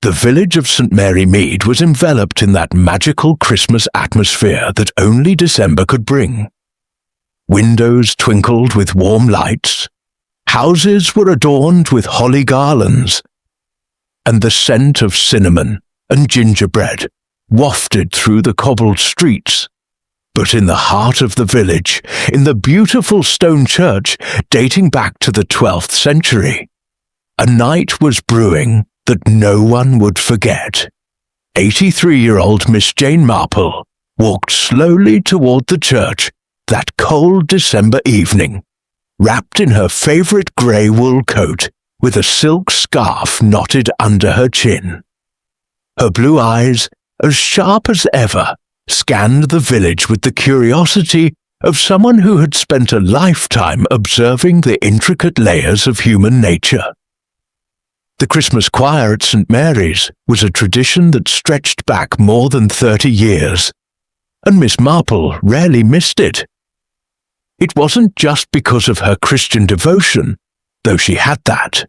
The village of St. Mary Mead was enveloped in that magical Christmas atmosphere that only December could bring. Windows twinkled with warm lights, houses were adorned with holly garlands, and the scent of cinnamon and gingerbread wafted through the cobbled streets. But in the heart of the village, in the beautiful stone church dating back to the 12th century, a night was brewing that no one would forget. 83-year-old Miss Jane Marple walked slowly toward the church that cold December evening, wrapped in her favorite grey wool coat with a silk scarf knotted under her chin. Her blue eyes, as sharp as ever, scanned the village with the curiosity of someone who had spent a lifetime observing the intricate layers of human nature. The Christmas choir at St. Mary's was a tradition that stretched back more than 30 years, and Miss Marple rarely missed it. It wasn't just because of her Christian devotion, though she had that.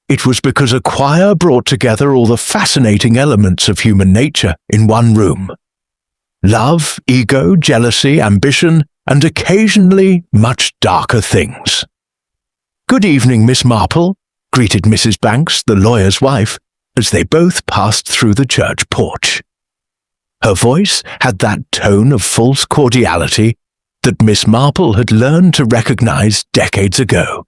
It was because a choir brought together all the fascinating elements of human nature in one room. Love, ego, jealousy, ambition, and occasionally much darker things. "Good evening, Miss Marple," greeted Mrs. Banks, the lawyer's wife, as they both passed through the church porch. Her voice had that tone of false cordiality that Miss Marple had learned to recognize decades ago.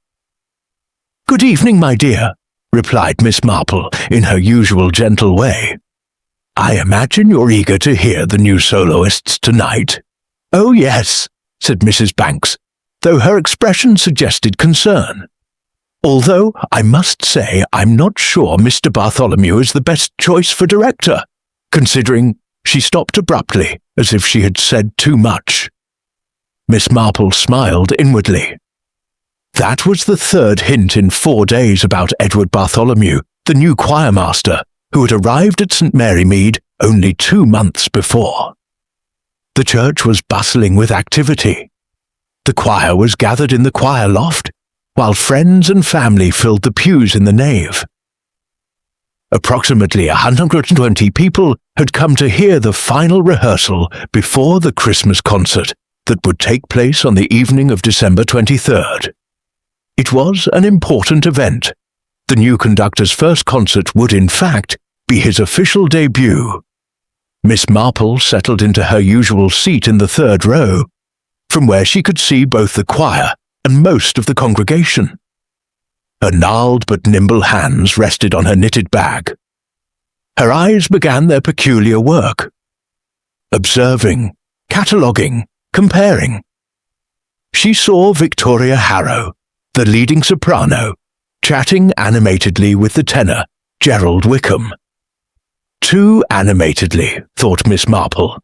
"Good evening, my dear," replied Miss Marple in her usual gentle way. "I imagine you're eager to hear the new soloists tonight." "Oh, yes," said Mrs. Banks, though her expression suggested concern. "Although I must say I'm not sure Mr. Bartholomew is the best choice for director, considering—" She stopped abruptly, as if she had said too much. Miss Marple smiled inwardly. That was the third hint in 4 days about Edward Bartholomew, the new choirmaster, who had arrived at St. Mary Mead only 2 months before. The church was bustling with activity. The choir was gathered in the choir loft, while friends and family filled the pews in the nave. Approximately 120 people had come to hear the final rehearsal before the Christmas concert that would take place on the evening of December 23rd. It was an important event. The new conductor's first concert would, in fact, be his official debut. Miss Marple settled into her usual seat in the 3rd row, from where she could see both the choir and most of the congregation. Her gnarled but nimble hands rested on her knitted bag. Her eyes began their peculiar work. Observing, cataloguing, comparing. She saw Victoria Harrow, the leading soprano, chatting animatedly with the tenor, Gerald Wickham. Too animatedly, thought Miss Marple.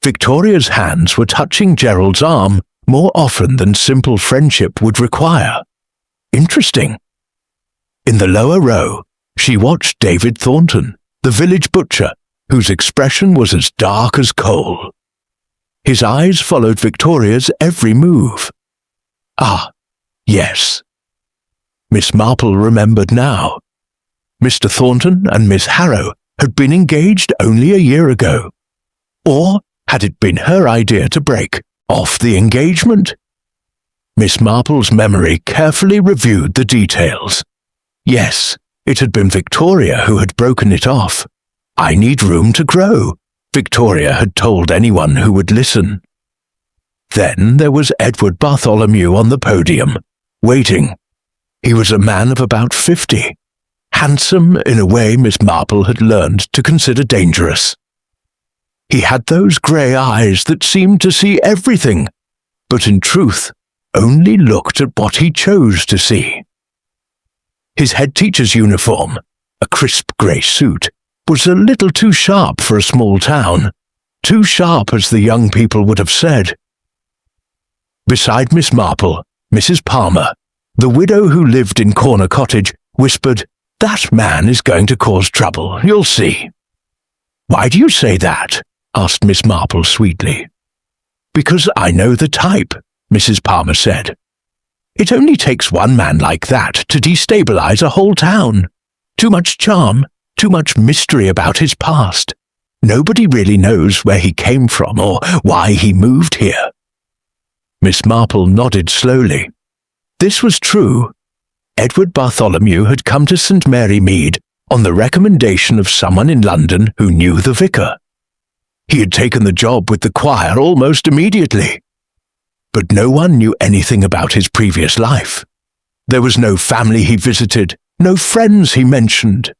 Victoria's hands were touching Gerald's arm more often than simple friendship would require. Interesting. In the lower row, she watched David Thornton, the village butcher, whose expression was as dark as coal. His eyes followed Victoria's every move. Ah, yes. Miss Marple remembered now. Mr. Thornton and Miss Harrow had been engaged only a year ago. Or had it been her idea to break off the engagement? Miss Marple's memory carefully reviewed the details. Yes, it had been Victoria who had broken it off. "I need room to grow," Victoria had told anyone who would listen. Then there was Edward Bartholomew on the podium, waiting. He was a man of about 50, handsome in a way Miss Marple had learned to consider dangerous. He had those grey eyes that seemed to see everything, but in truth only looked at what he chose to see. His head teacher's uniform, a crisp grey suit, was a little too sharp for a small town, too sharp as the young people would have said. Beside Miss Marple, Mrs. Palmer, the widow who lived in Corner Cottage, whispered, "That man is going to cause trouble, you'll see." "Why do you say that?" asked Miss Marple sweetly. "Because I know the type," Mrs. Palmer said. "It only takes one man like that to destabilize a whole town. Too much charm, too much mystery about his past. Nobody really knows where he came from or why he moved here." Miss Marple nodded slowly. This was true. Edward Bartholomew had come to St. Mary Mead on the recommendation of someone in London who knew the vicar. He had taken the job with the choir almost immediately. But no one knew anything about his previous life. There was no family he visited, no friends he mentioned.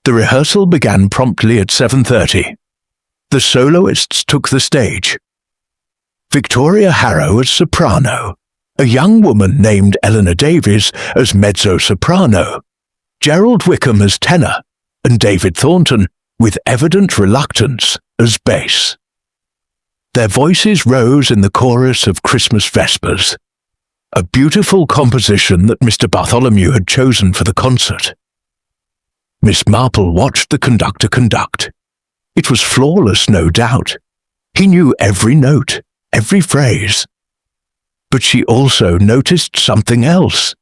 The rehearsal began promptly at 7:30. The soloists took the stage. Victoria Harrow as soprano, a young woman named Eleanor Davies as mezzo-soprano, Gerald Wickham as tenor, and David Thornton, with evident reluctance, as bass. Their voices rose in the chorus of Christmas Vespers, a beautiful composition that Mr. Bartholomew had chosen for the concert. Miss Marple watched the conductor conduct. It was flawless, no doubt. He knew every note, every phrase. But she also noticed something else.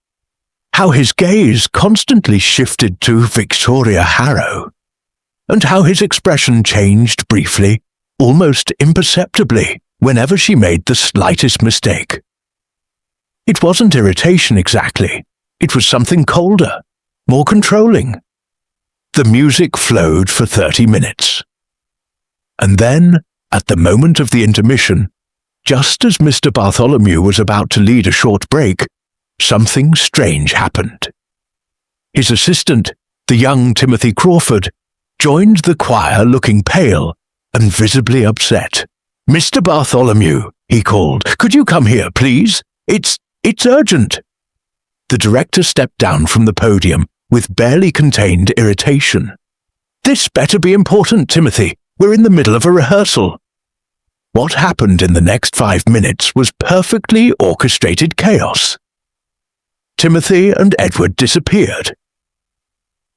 How his gaze constantly shifted to Victoria Harrow, and how his expression changed briefly, almost imperceptibly, whenever she made the slightest mistake. It wasn't irritation exactly. It was something colder, more controlling. The music flowed for 30 minutes. And then, at the moment of the intermission, just as Mr. Bartholomew was about to lead a short break, something strange happened. His assistant, the young Timothy Crawford, joined the choir looking pale and visibly upset. "Mr. Bartholomew," he called, "could you come here, please? It's urgent." The director stepped down from the podium with barely contained irritation. "This better be important, Timothy. We're in the middle of a rehearsal." What happened in the next 5 minutes was perfectly orchestrated chaos. Timothy and Edward disappeared.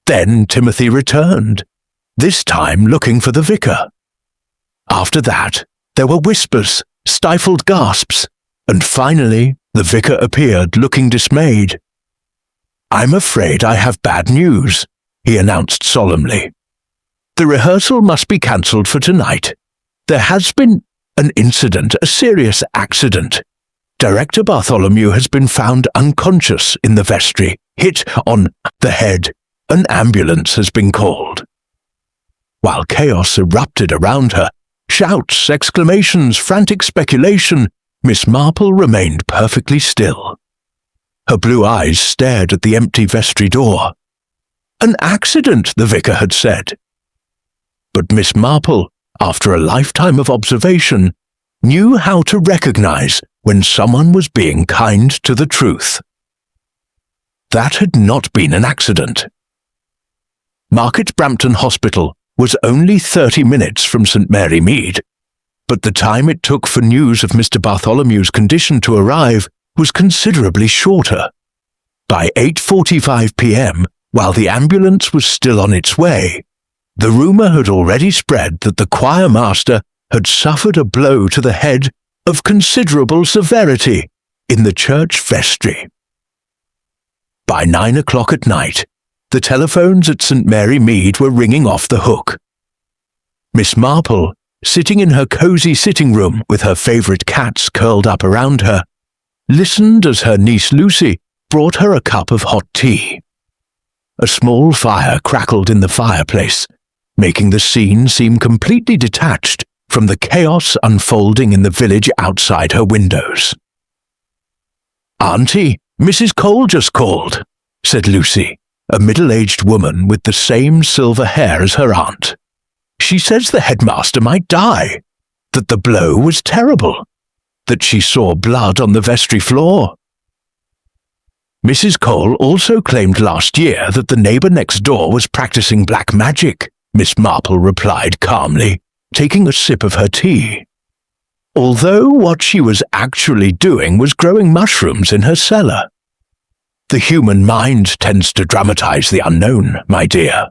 Then Timothy returned, this time looking for the vicar. After that, there were whispers, stifled gasps, and finally the vicar appeared looking dismayed. "I'm afraid I have bad news," he announced solemnly. "The rehearsal must be cancelled for tonight. There has been an incident, a serious accident. Director Bartholomew has been found unconscious in the vestry, hit on the head. An ambulance has been called." While chaos erupted around her, shouts, exclamations, frantic speculation, Miss Marple remained perfectly still. Her blue eyes stared at the empty vestry door. "An accident," the vicar had said. But Miss Marple, after a lifetime of observation, knew how to recognize when someone was being kind to the truth. That had not been an accident. Market Brampton Hospital was only 30 minutes from St. Mary Mead, but the time it took for news of Mr. Bartholomew's condition to arrive was considerably shorter. By 8:45 p.m., while the ambulance was still on its way, the rumour had already spread that the choir master had suffered a blow to the head of considerable severity in the church vestry. By 9 o'clock at night, the telephones at St. Mary Mead were ringing off the hook. Miss Marple, sitting in her cosy sitting room with her favourite cats curled up around her, listened as her niece Lucy brought her a cup of hot tea. A small fire crackled in the fireplace, making the scene seem completely detached from the chaos unfolding in the village outside her windows. "Auntie, Mrs. Cole just called," said Lucy, a middle-aged woman with the same silver hair as her aunt. "She says the headmaster might die, that the blow was terrible, that she saw blood on the vestry floor." Mrs. Cole also claimed last year that the neighbour next door was practicing black magic, Miss Marple replied calmly, taking a sip of her tea. Although what she was actually doing was growing mushrooms in her cellar. The human mind tends to dramatize the unknown, my dear.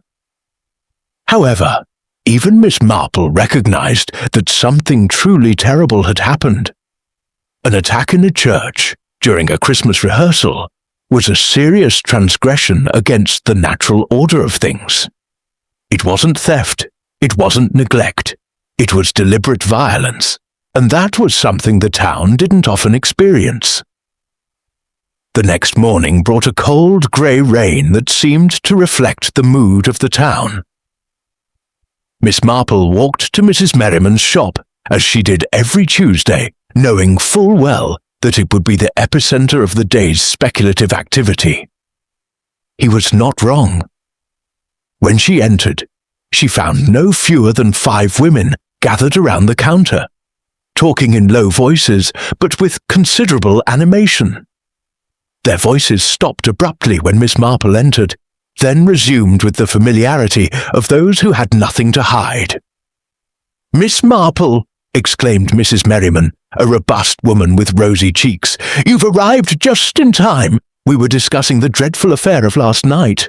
However, even Miss Marple recognized that something truly terrible had happened. An attack in a church during a Christmas rehearsal was a serious transgression against the natural order of things. It wasn't theft. It wasn't neglect. It was deliberate violence, and that was something the town didn't often experience. The next morning brought a cold grey rain that seemed to reflect the mood of the town. Miss Marple walked to Mrs. Merriman's shop, as she did every Tuesday, knowing full well that it would be the epicenter of the day's speculative activity. He was not wrong. When she entered, she found no fewer than 5 women gathered around the counter, talking in low voices but with considerable animation. Their voices stopped abruptly when Miss Marple entered, then resumed with the familiarity of those who had nothing to hide. "Miss Marple," exclaimed Mrs. Merriman, a robust woman with rosy cheeks, "you've arrived just in time. We were discussing the dreadful affair of last night."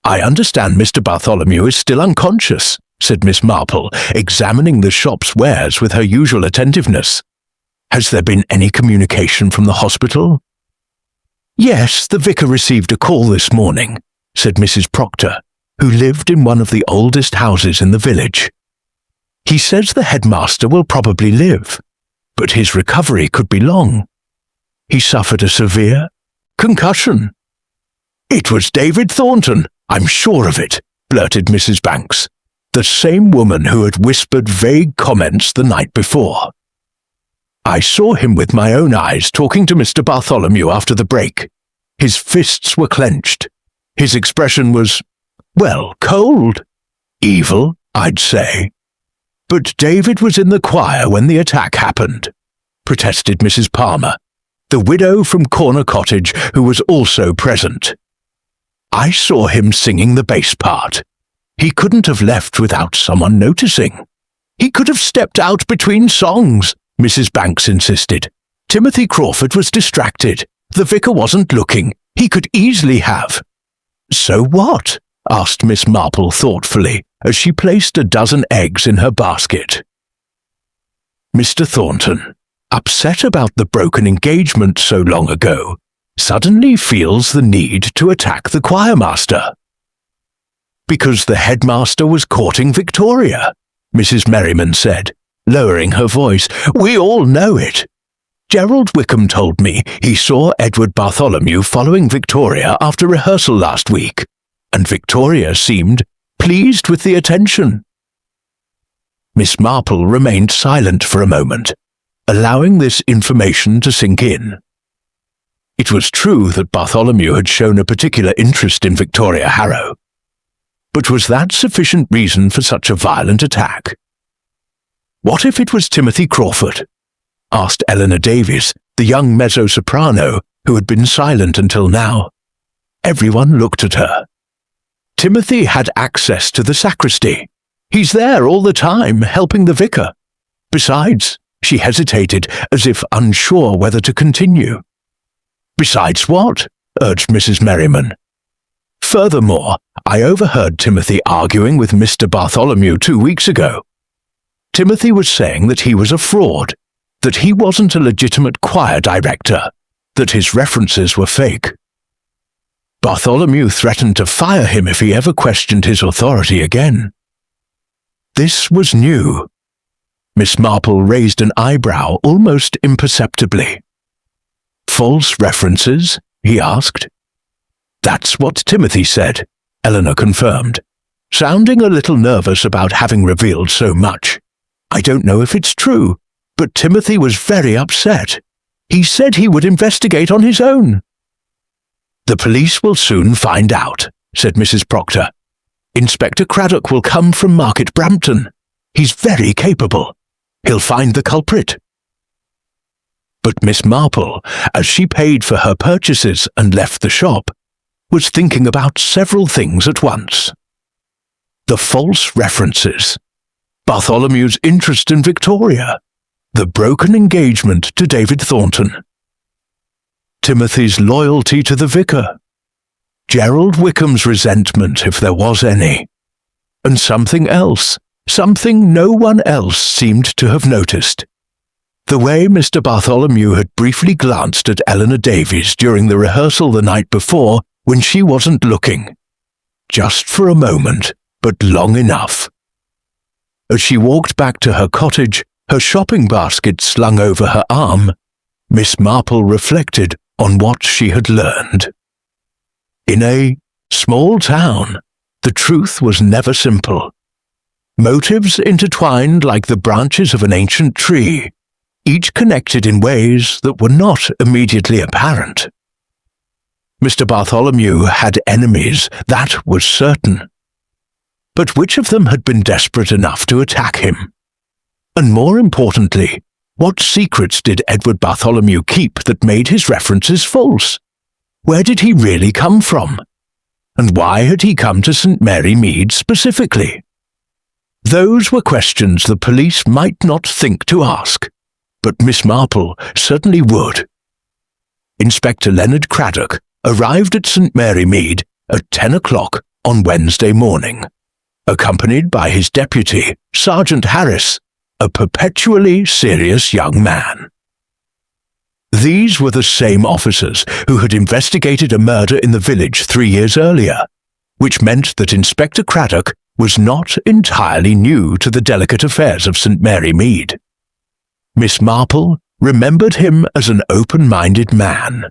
"I understand Mr. Bartholomew is still unconscious," said Miss Marple, examining the shop's wares with her usual attentiveness. "Has there been any communication from the hospital?" "Yes, the vicar received a call this morning," said Mrs. Proctor, who lived in one of the oldest houses in the village. "He says the headmaster will probably live, but his recovery could be long. He suffered a severe concussion." "It was David Thornton, I'm sure of it," blurted Mrs. Banks, the same woman who had whispered vague comments the night before. "I saw him with my own eyes talking to Mr. Bartholomew after the break. His fists were clenched. His expression was, well, cold. Evil, I'd say. But David was in the choir when the attack happened," protested Mrs. Palmer, the widow from Corner Cottage who was also present. "I saw him singing the bass part. He couldn't have left without someone noticing. He could have stepped out between songs," Mrs. Banks insisted. "Timothy Crawford was distracted. The vicar wasn't looking. He could easily have." "So what?" asked Miss Marple thoughtfully, as she placed a dozen eggs in her basket. "Mr. Thornton, upset about the broken engagement so long ago, suddenly feels the need to attack the choirmaster." "Because the headmaster was courting Victoria," Mrs. Merriman said, lowering her voice. "We all know it. Gerald Wickham told me he saw Edward Bartholomew following Victoria after rehearsal last week, and Victoria seemed pleased with the attention." Miss Marple remained silent for a moment, allowing this information to sink in. It was true that Bartholomew had shown a particular interest in Victoria Harrow, but was that sufficient reason for such a violent attack? "What if it was Timothy Crawford?" asked Eleanor Davies, the young mezzo-soprano who had been silent until now. Everyone looked at her. "Timothy had access to the sacristy. He's there all the time, helping the vicar. Besides," she hesitated, as if unsure whether to continue. "Besides what?" urged Mrs. Merriman. "Furthermore, I overheard Timothy arguing with Mr. Bartholomew 2 weeks ago. Timothy was saying that he was a fraud, that he wasn't a legitimate choir director, that his references were fake. Bartholomew threatened to fire him if he ever questioned his authority again." This was new. Miss Marple raised an eyebrow almost imperceptibly. "False references?" he asked. "That's what Timothy said," Eleanor confirmed, sounding a little nervous about having revealed so much. "I don't know if it's true, but Timothy was very upset. He said he would investigate on his own." "The police will soon find out," said Mrs. Proctor. "Inspector Craddock will come from Market Brampton. He's very capable. He'll find the culprit." But Miss Marple, as she paid for her purchases and left the shop, was thinking about several things at once. The false references, Bartholomew's interest in Victoria, the broken engagement to David Thornton, Timothy's loyalty to the vicar, Gerald Wickham's resentment if there was any, and something else, something no one else seemed to have noticed. The way Mr. Bartholomew had briefly glanced at Eleanor Davies during the rehearsal the night before when she wasn't looking. Just for a moment, but long enough. As she walked back to her cottage, her shopping basket slung over her arm, Miss Marple reflected on what she had learned. In a small town, the truth was never simple. Motives intertwined like the branches of an ancient tree, each connected in ways that were not immediately apparent. Mr. Bartholomew had enemies, that was certain. But which of them had been desperate enough to attack him? And more importantly, what secrets did Edward Bartholomew keep that made his references false? Where did he really come from? And why had he come to St. Mary Mead specifically? Those were questions the police might not think to ask, but Miss Marple certainly would. Inspector Leonard Craddock arrived at St. Mary Mead at 10 o'clock on Wednesday morning, accompanied by his deputy, Sergeant Harris, a perpetually serious young man. These were the same officers who had investigated a murder in the village 3 years earlier, which meant that Inspector Craddock was not entirely new to the delicate affairs of St. Mary Mead. Miss Marple remembered him as an open-minded man,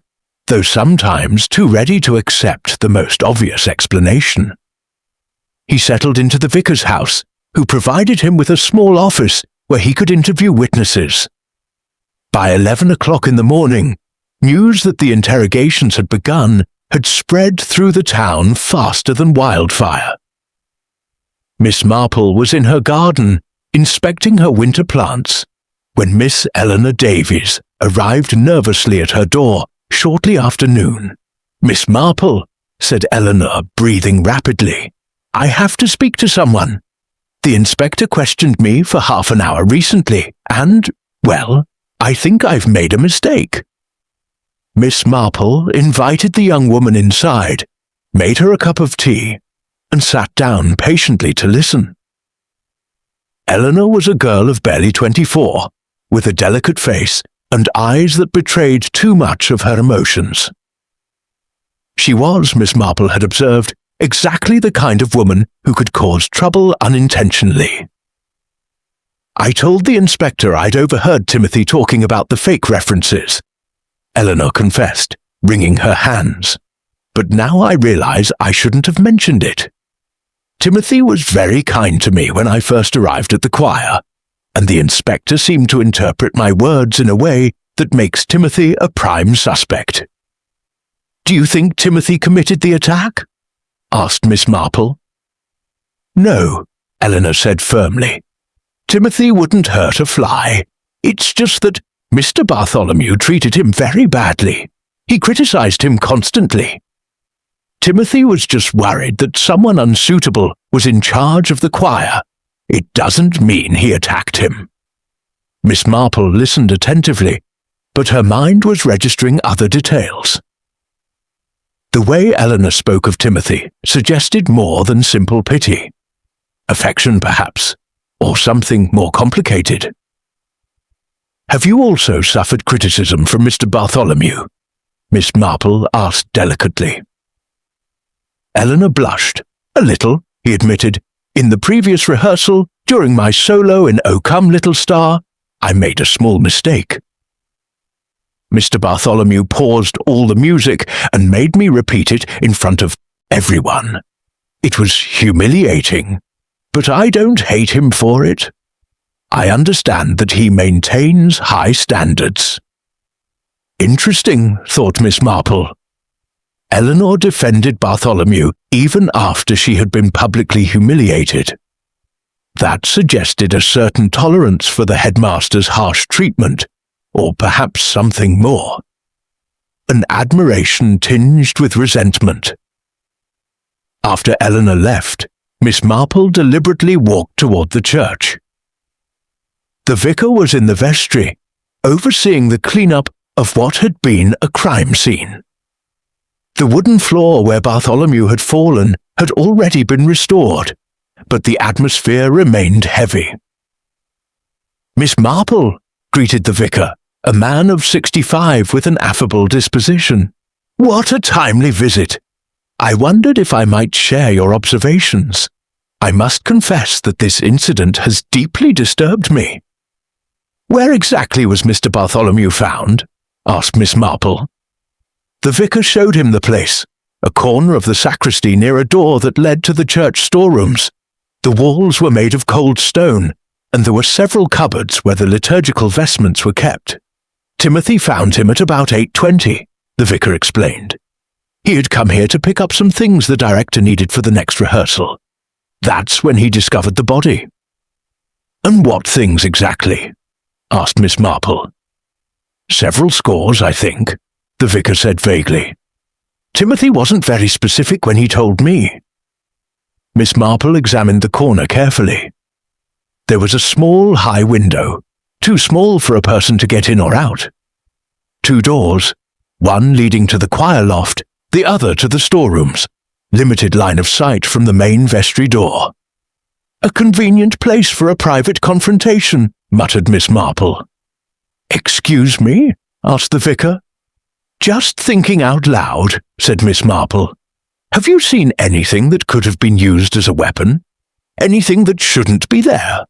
though sometimes too ready to accept the most obvious explanation. He settled into the vicar's house, who provided him with a small office where he could interview witnesses. By 11 o'clock in the morning, news that the interrogations had begun had spread through the town faster than wildfire. Miss Marple was in her garden, inspecting her winter plants, when Miss Eleanor Davies arrived nervously at her door shortly after noon. "Miss Marple," said Eleanor, breathing rapidly, "I have to speak to someone. The inspector questioned me for half an hour recently, and, well, I think I've made a mistake." Miss Marple invited the young woman inside, made her a cup of tea, and sat down patiently to listen. Eleanor was a girl of barely 24, with a delicate face and eyes that betrayed too much of her emotions. She was, Miss Marple had observed, exactly the kind of woman who could cause trouble unintentionally. "I told the inspector I'd overheard Timothy talking about the fake references," Eleanor confessed, wringing her hands. "But now I realize I shouldn't have mentioned it. Timothy was very kind to me when I first arrived at the choir, and the inspector seemed to interpret my words in a way that makes Timothy a prime suspect." "Do you think Timothy committed the attack?" asked Miss Marple. "No," Eleanor said firmly. "Timothy wouldn't hurt a fly. It's just that Mr. Bartholomew treated him very badly. He criticized him constantly. Timothy was just worried that someone unsuitable was in charge of the choir. It doesn't mean he attacked him." Miss Marple listened attentively, but her mind was registering other details. The way Eleanor spoke of Timothy suggested more than simple pity. Affection, perhaps, or something more complicated. "Have you also suffered criticism from Mr. Bartholomew?" Miss Marple asked delicately. Eleanor blushed. "A little," he admitted. "In the previous rehearsal, during my solo in O Come Little Star, I made a small mistake. Mr. Bartholomew paused all the music and made me repeat it in front of everyone. It was humiliating, but I don't hate him for it. I understand that he maintains high standards." Interesting, thought Miss Marple. Eleanor defended Bartholomew even after she had been publicly humiliated. That suggested a certain tolerance for the headmaster's harsh treatment, or perhaps something more. An admiration tinged with resentment. After Eleanor left, Miss Marple deliberately walked toward the church. The vicar was in the vestry, overseeing the clean-up of what had been a crime scene. The wooden floor where Bartholomew had fallen had already been restored, but the atmosphere remained heavy. "Miss Marple," greeted the vicar, a man of 65 with an affable disposition. "What a timely visit! I wondered if I might share your observations. I must confess that this incident has deeply disturbed me." "Where exactly was Mr. Bartholomew found?" asked Miss Marple. The vicar showed him the place, a corner of the sacristy near a door that led to the church storerooms. The walls were made of cold stone, and there were several cupboards where the liturgical vestments were kept. Timothy found him at about 8:20, the vicar explained. He had come here to pick up some things the director needed for the next rehearsal. That's when he discovered the body. "And what things exactly?" asked Miss Marple. "Several scores, I think," the vicar said vaguely. "Timothy wasn't very specific when he told me." Miss Marple examined the corner carefully. There was a small, high window, too small for a person to get in or out. 2 doors, one leading to the choir loft, the other to the storerooms, limited line of sight from the main vestry door. "A convenient place for a private confrontation," muttered Miss Marple. "Excuse me?" asked the vicar. "Just thinking out loud," said Miss Marple. "Have you seen anything that could have been used as a weapon? Anything that shouldn't be there?"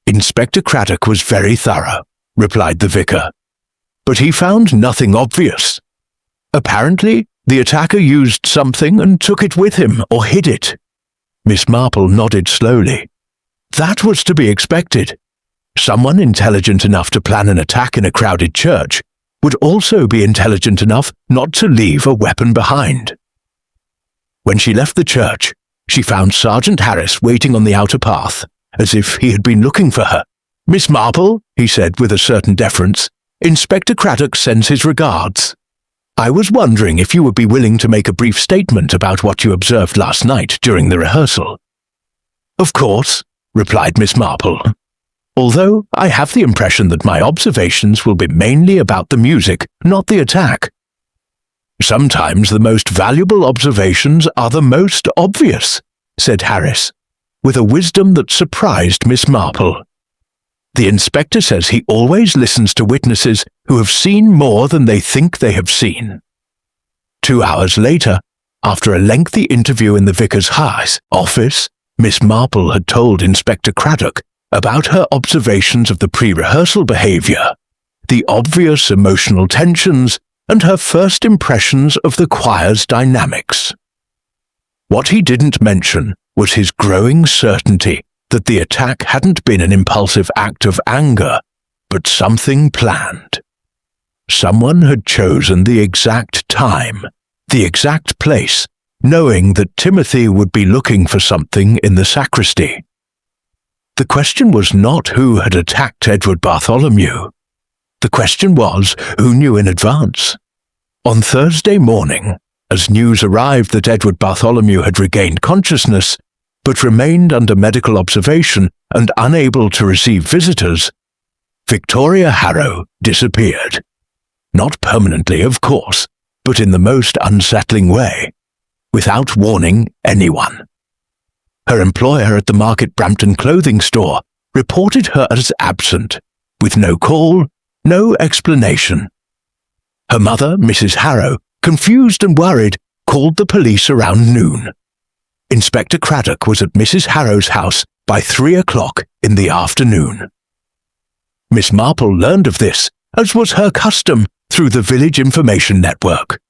"Inspector Craddock was very thorough," replied the vicar. "But he found nothing obvious. Apparently, the attacker used something and took it with him or hid it." Miss Marple nodded slowly. "That was to be expected. Someone intelligent enough to plan an attack in a crowded church would also be intelligent enough not to leave a weapon behind." When she left the church, she found Sergeant Harris waiting on the outer path, as if he had been looking for her. "Miss Marple," he said with a certain deference, "Inspector Craddock sends his regards. I was wondering if you would be willing to make a brief statement about what you observed last night during the rehearsal." "Of course," replied Miss Marple, "although I have the impression that my observations will be mainly about the music, not the attack." "Sometimes the most valuable observations are the most obvious," said Harris, with a wisdom that surprised Miss Marple. "The inspector says he always listens to witnesses who have seen more than they think they have seen." 2 hours later, after a lengthy interview in the vicar's office, Miss Marple had told Inspector Craddock about her observations of the pre-rehearsal behavior, the obvious emotional tensions, and her first impressions of the choir's dynamics. What he didn't mention was his growing certainty that the attack hadn't been an impulsive act of anger, but something planned. Someone had chosen the exact time, the exact place, knowing that Timothy would be looking for something in the sacristy. The question was not who had attacked Edward Bartholomew. The question was who knew in advance. On Thursday morning, as news arrived that Edward Bartholomew had regained consciousness, but remained under medical observation and unable to receive visitors, Victoria Harrow disappeared. Not permanently, of course, but in the most unsettling way, without warning anyone. Her employer at the Market Brampton clothing store reported her as absent, with no call, no explanation. Her mother, Mrs. Harrow, confused and worried, called the police around noon. Inspector Craddock was at Mrs. Harrow's house by 3 o'clock in the afternoon. Miss Marple learned of this, as was her custom, through the village information network.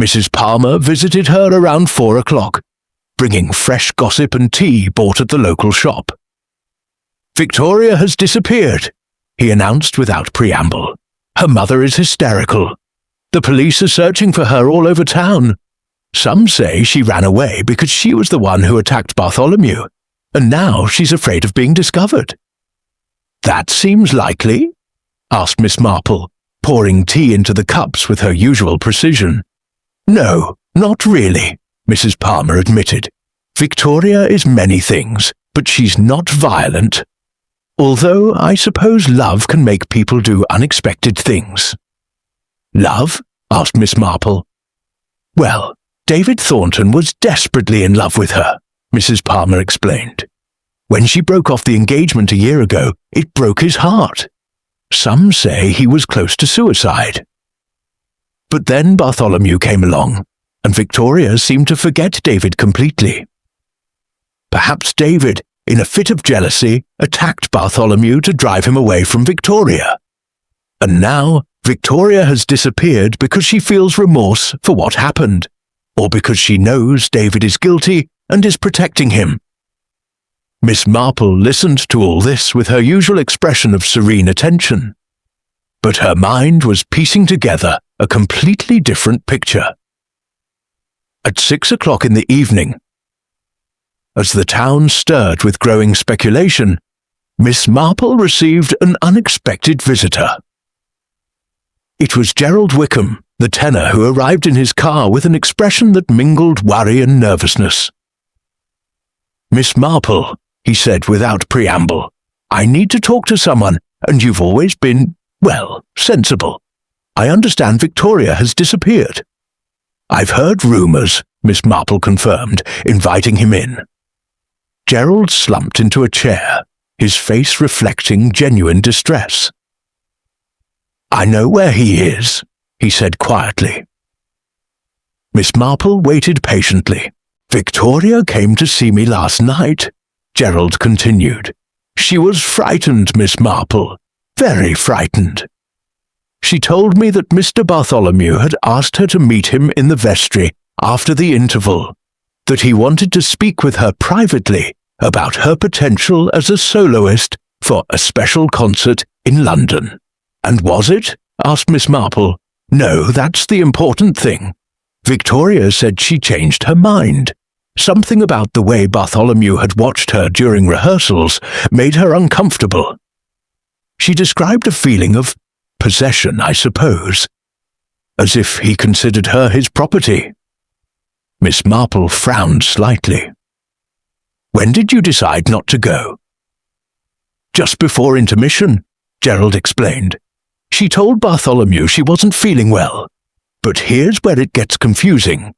Mrs. Palmer visited her around 4 o'clock, bringing fresh gossip and tea bought at the local shop. "Victoria has disappeared," he announced without preamble. "Her mother is hysterical. The police are searching for her all over town. Some say she ran away because she was the one who attacked Bartholomew, and now she's afraid of being discovered." "That seems likely?" asked Miss Marple, pouring tea into the cups with her usual precision. "No, not really," Mrs. Palmer admitted. "Victoria is many things, but she's not violent. Although I suppose love can make people do unexpected things." "Love?" asked Miss Marple. "Well, David Thornton was desperately in love with her," Mrs. Palmer explained. "When she broke off the engagement a year ago, it broke his heart. Some say he was close to suicide. But then Bartholomew came along, and Victoria seemed to forget David completely." perhaps David, in a fit of jealousy, attacked Bartholomew to drive him away from Victoria. And now Victoria has disappeared because she feels remorse for what happened, or because she knows David is guilty and is protecting him. Miss Marple listened to all this with her usual expression of serene attention, but her mind was piecing together a completely different picture. At 6 o'clock in the evening, as the town stirred with growing speculation, Miss Marple received an unexpected visitor. It was Gerald Wickham, the tenor, who arrived in his car with an expression that mingled worry and nervousness. "Miss Marple," he said without preamble, "I need to talk to someone, and you've always been, well, sensible. I understand Victoria has disappeared." "I've heard rumours," Miss Marple confirmed, inviting him in. Gerald slumped into a chair, his face reflecting genuine distress. "I know where he is," he said quietly. Miss Marple waited patiently. "Victoria came to see me last night," Gerald continued. "She was frightened, Miss Marple, very frightened. She told me that Mr. Bartholomew had asked her to meet him in the vestry after the interval, that he wanted to speak with her privately about her potential as a soloist for a special concert in London." "And was it?" asked Miss Marple. "No, that's the important thing. Victoria said she changed her mind. Something about the way Bartholomew had watched her during rehearsals made her uncomfortable. She described a feeling of possession, I suppose, as if he considered her his property." Miss Marple frowned slightly. "When did you decide not to go?" "Just before intermission," Gerald explained. "She told Bartholomew she wasn't feeling well. But here's where it gets confusing.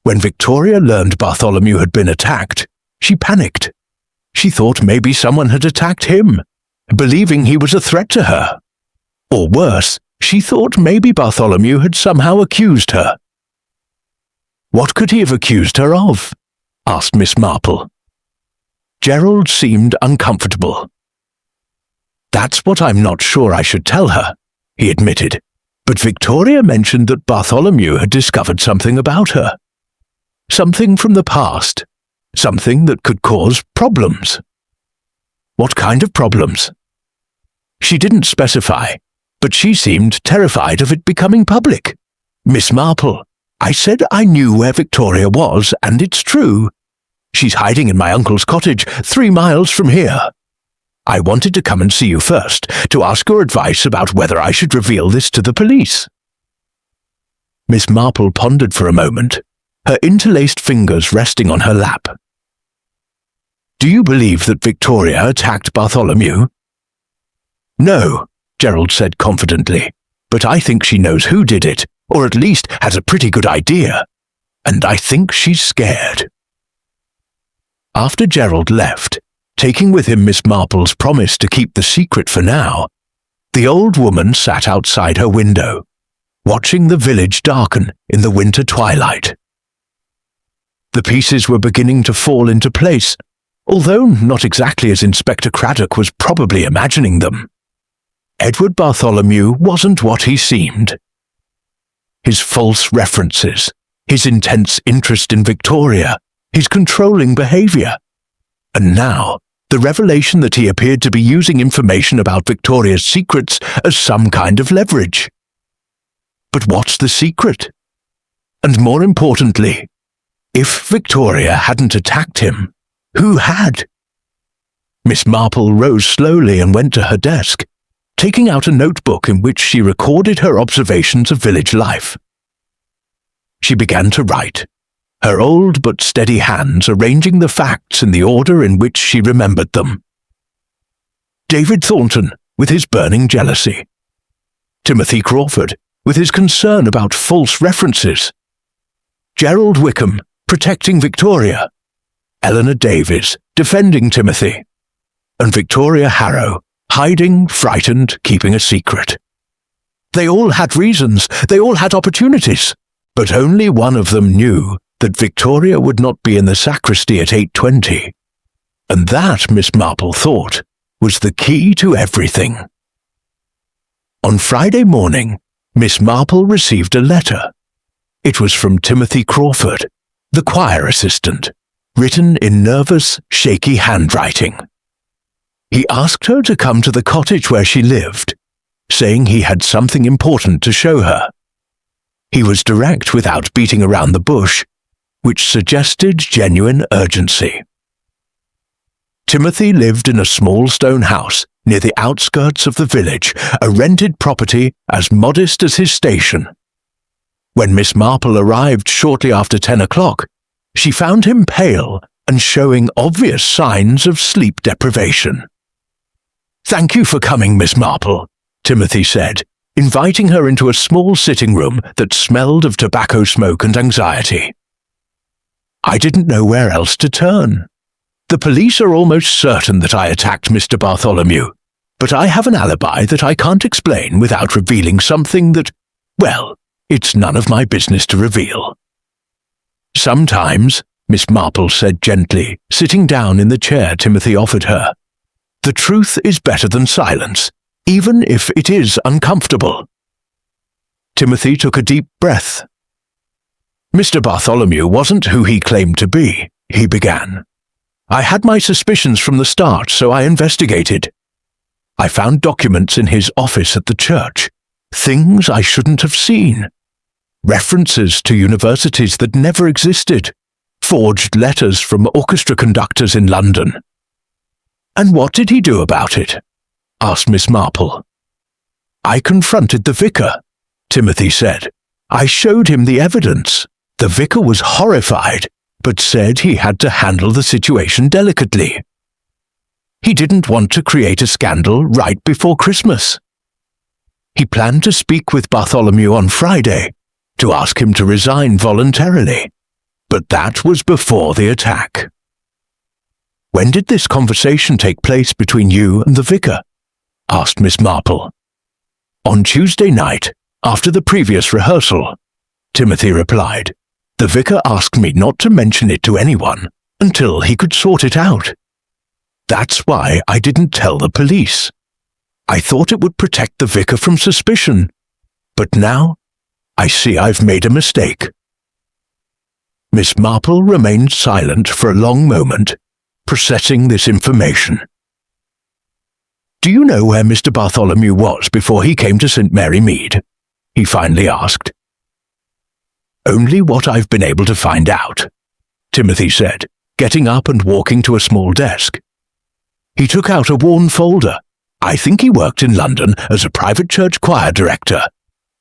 When Victoria learned Bartholomew had been attacked, she panicked. She thought maybe someone had attacked him, believing he was a threat to her. Or worse, she thought maybe Bartholomew had somehow accused her." "What could he have accused her of?" asked Miss Marple. Gerald seemed uncomfortable. "That's what I'm not sure I should tell her," he admitted. "But Victoria mentioned that Bartholomew had discovered something about her. Something from the past. Something that could cause problems." "What kind of problems?" "She didn't specify, but she seemed terrified of it becoming public. Miss Marple, I said I knew where Victoria was, and it's true. She's hiding in my uncle's cottage 3 miles from here. I wanted to come and see you first, to ask your advice about whether I should reveal this to the police." Miss Marple pondered for a moment, her interlaced fingers resting on her lap. "Do you believe that Victoria attacked Bartholomew?" "No," Gerald said confidently, "but I think she knows who did it, or at least has a pretty good idea. And I think she's scared." After Gerald left, taking with him Miss Marple's promise to keep the secret for now, the old woman sat outside her window, watching the village darken in the winter twilight. The pieces were beginning to fall into place, although not exactly as Inspector Craddock was probably imagining them. Edward Bartholomew wasn't what he seemed. His false references, his intense interest in Victoria, his controlling behavior, and now the revelation that he appeared to be using information about Victoria's secrets as some kind of leverage. But what's the secret? And more importantly, if Victoria hadn't attacked him, who had? Miss Marple rose slowly and went to her desk, taking out a notebook in which she recorded her observations of village life. She began to write, her old but steady hands arranging the facts in the order in which she remembered them. David Thornton, with his burning jealousy. Timothy Crawford, with his concern about false references. Gerald Wickham, protecting Victoria. Eleanor Davies, defending Timothy. And Victoria Harrow, hiding, frightened, keeping a secret. They all had reasons, they all had opportunities, but only one of them knew that Victoria would not be in the sacristy at 8:20, and that, Miss Marple thought, was the key to everything. On Friday morning, Miss Marple received a letter. It was from Timothy Crawford, the choir assistant, written in nervous, shaky handwriting. He asked her to come to the cottage where she lived, saying he had something important to show her. He was direct without beating around the bush, which suggested genuine urgency. Timothy lived in a small stone house near the outskirts of the village, a rented property as modest as his station. When Miss Marple arrived shortly after 10 o'clock, she found him pale and showing obvious signs of sleep deprivation. "Thank you for coming, Miss Marple," Timothy said, inviting her into a small sitting room that smelled of tobacco smoke and anxiety. "I didn't know where else to turn. The police are almost certain that I attacked Mr. Bartholomew, but I have an alibi that I can't explain without revealing something that, well, it's none of my business to reveal." "Sometimes," Miss Marple said gently, sitting down in the chair Timothy offered her, "the truth is better than silence, even if it is uncomfortable." Timothy took a deep breath. "Mr. Bartholomew wasn't who he claimed to be," he began. "I had my suspicions from the start, so I investigated. I found documents in his office at the church, things I shouldn't have seen. References to universities that never existed, forged letters from orchestra conductors in London." "And what did he do about it?" asked Miss Marple. "I confronted the vicar," Timothy said. "I showed him the evidence. The vicar was horrified, but said he had to handle the situation delicately. He didn't want to create a scandal right before Christmas. He planned to speak with Bartholomew on Friday, to ask him to resign voluntarily, but that was before the attack." "When did this conversation take place between you and the vicar?" asked Miss Marple. "On Tuesday night, after the previous rehearsal," Timothy replied. "The vicar asked me not to mention it to anyone until he could sort it out. That's why I didn't tell the police. I thought it would protect the vicar from suspicion, but now I see I've made a mistake." Miss Marple remained silent for a long moment, processing this information. "Do you know where Mr. Bartholomew was before he came to St. Mary Mead?" he finally asked. "Only what I've been able to find out," Timothy said, getting up and walking to a small desk. He took out a worn folder. "I think he worked in London as a private church choir director,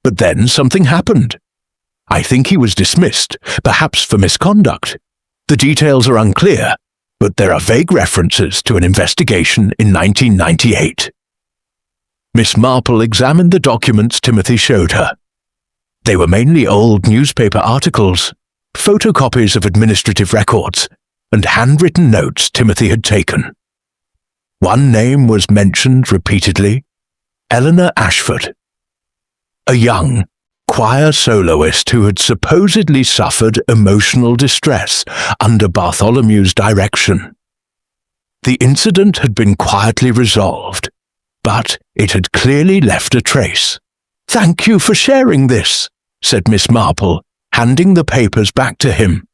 but then something happened. I think he was dismissed, perhaps for misconduct. The details are unclear, but there are vague references to an investigation in 1998. Miss Marple examined the documents Timothy showed her. They were mainly old newspaper articles, photocopies of administrative records, and handwritten notes Timothy had taken. One name was mentioned repeatedly: Eleanor Ashford, a young choir soloist who had supposedly suffered emotional distress under Bartholomew's direction. The incident had been quietly resolved, but it had clearly left a trace. "Thank you for sharing this," said Miss Marple, handing the papers back to him.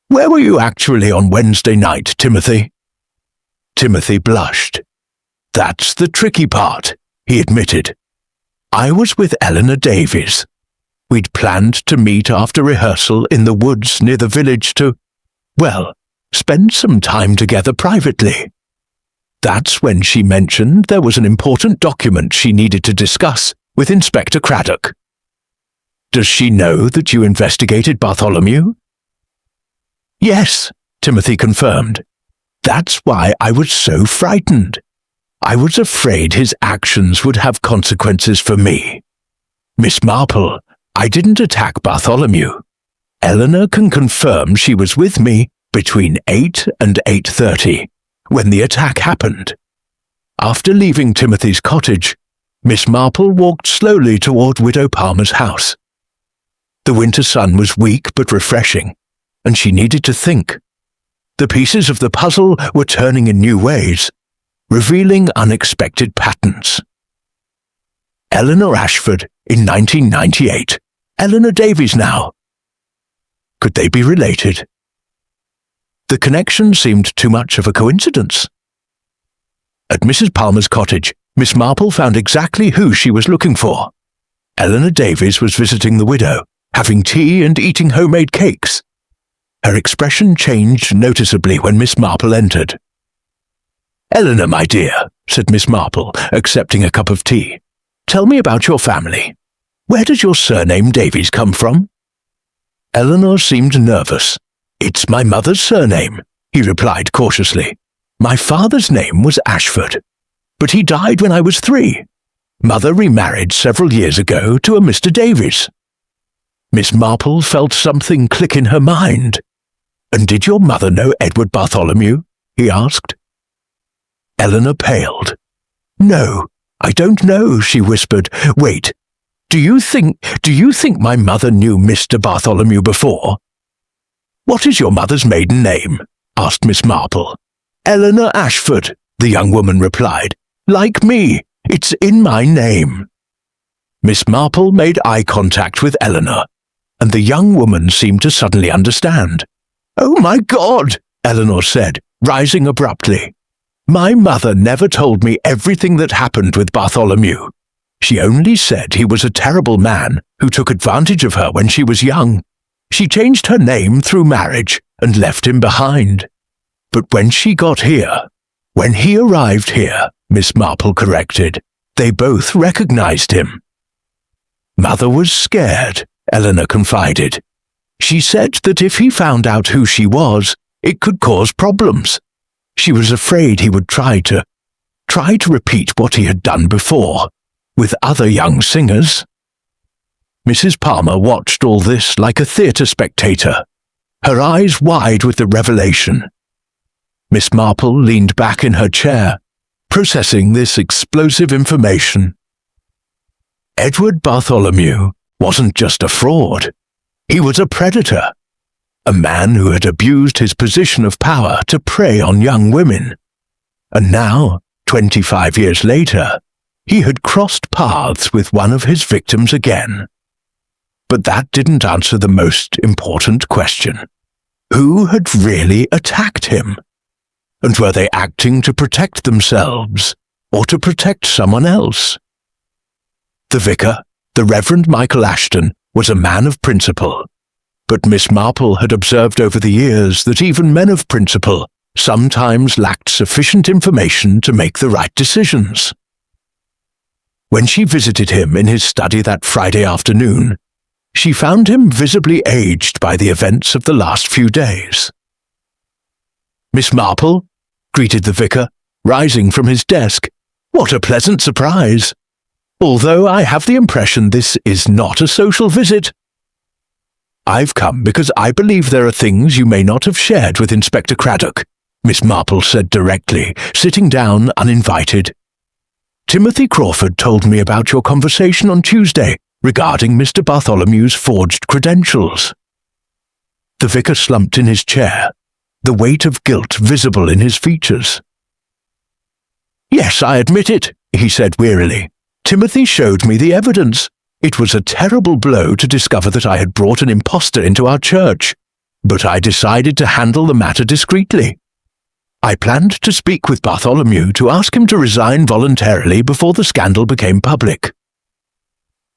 "Where were you actually on Wednesday night, Timothy?" Timothy blushed. "That's the tricky part," he admitted. "I was with Eleanor Davies. We'd planned to meet after rehearsal in the woods near the village to, well, spend some time together privately. That's when she mentioned there was an important document she needed to discuss with Inspector Craddock. Does she know that you investigated Bartholomew?" "Yes," Timothy confirmed. "That's why I was so frightened. I was afraid his actions would have consequences for me. Miss Marple, I didn't attack Bartholomew. Eleanor can confirm she was with me between 8 and 8:30 when the attack happened." After leaving Timothy's cottage, Miss Marple walked slowly toward Widow Palmer's house. The winter sun was weak but refreshing, and she needed to think. The pieces of the puzzle were turning in new ways, revealing unexpected patterns. Eleanor Ashford in 1998. Eleanor Davies now. Could they be related? The connection seemed too much of a coincidence. At Mrs. Palmer's cottage, Miss Marple found exactly who she was looking for. Eleanor Davies was visiting the widow, having tea and eating homemade cakes. Her expression changed noticeably when Miss Marple entered. "Eleanor, my dear," said Miss Marple, accepting a cup of tea. "Tell me about your family. Where does your surname Davies come from?" Eleanor seemed nervous. "It's my mother's surname," he replied cautiously. "My father's name was Ashford, but he died when I was 3. Mother remarried several years ago to a Mr. Davies." Miss Marple felt something click in her mind. "And did your mother know Edward Bartholomew?" he asked. Eleanor paled. "No, I don't know," she whispered. "Wait, do you think my mother knew Mr. Bartholomew before?" "What is your mother's maiden name?" asked Miss Marple. "Eleanor Ashford," the young woman replied. "Like me, it's in my name." Miss Marple made eye contact with Eleanor, and the young woman seemed to suddenly understand. "Oh my God," Eleanor said, rising abruptly. "My mother never told me everything that happened with Bartholomew. She only said he was a terrible man who took advantage of her when she was young. She changed her name through marriage and left him behind. But when he arrived here, Miss Marple corrected, they both recognized him." "Mother was scared," Eleanor confided. "She said that if he found out who she was, it could cause problems. She was afraid he would try to repeat what he had done before, with other young singers." Mrs. Palmer watched all this like a theatre spectator, her eyes wide with the revelation. Miss Marple leaned back in her chair, processing this explosive information. Edward Bartholomew wasn't just a fraud. He was a predator, a man who had abused his position of power to prey on young women. And now, 25 years later, he had crossed paths with one of his victims again. But that didn't answer the most important question. Who had really attacked him? And were they acting to protect themselves or to protect someone else? The vicar, the Reverend Michael Ashton, was a man of principle. But Miss Marple had observed over the years that even men of principle sometimes lacked sufficient information to make the right decisions. When she visited him in his study that Friday afternoon, she found him visibly aged by the events of the last few days. "Miss Marple," greeted the vicar, rising from his desk. "What a pleasant surprise! Although I have the impression this is not a social visit." "I've come because I believe there are things you may not have shared with Inspector Craddock," Miss Marple said directly, sitting down uninvited. "Timothy Crawford told me about your conversation on Tuesday regarding Mr. Bartholomew's forged credentials." The vicar slumped in his chair, the weight of guilt visible in his features. "Yes, I admit it," he said wearily. "Timothy showed me the evidence. It was a terrible blow to discover that I had brought an impostor into our church, but I decided to handle the matter discreetly. I planned to speak with Bartholomew to ask him to resign voluntarily before the scandal became public."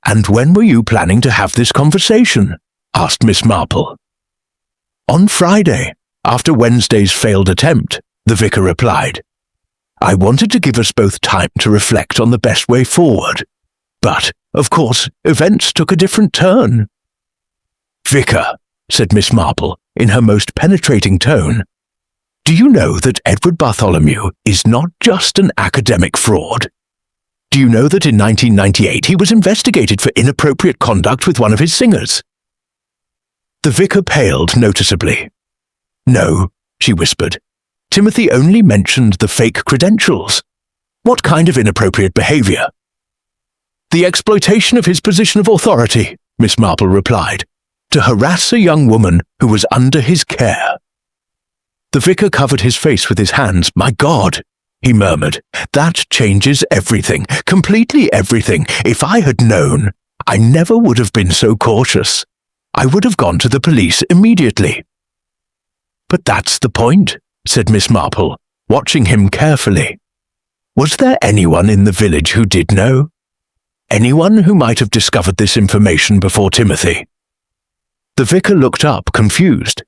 "And when were you planning to have this conversation?" asked Miss Marple. "On Friday, after Wednesday's failed attempt," the vicar replied. "I wanted to give us both time to reflect on the best way forward. But, of course, events took a different turn." "Vicar," said Miss Marple, in her most penetrating tone, "do you know that Edward Bartholomew is not just an academic fraud? Do you know that in 1998 he was investigated for inappropriate conduct with one of his singers?" The vicar paled noticeably. "No," she whispered. "Timothy only mentioned the fake credentials. What kind of inappropriate behavior?" "The exploitation of his position of authority," Miss Marple replied, "to harass a young woman who was under his care." The vicar covered his face with his hands. "My God," he murmured, "that changes everything, completely everything. If I had known, I never would have been so cautious. I would have gone to the police immediately." "But that's the point," said Miss Marple, watching him carefully. "Was there anyone in the village who did know? Anyone who might have discovered this information before Timothy?" The vicar looked up, confused.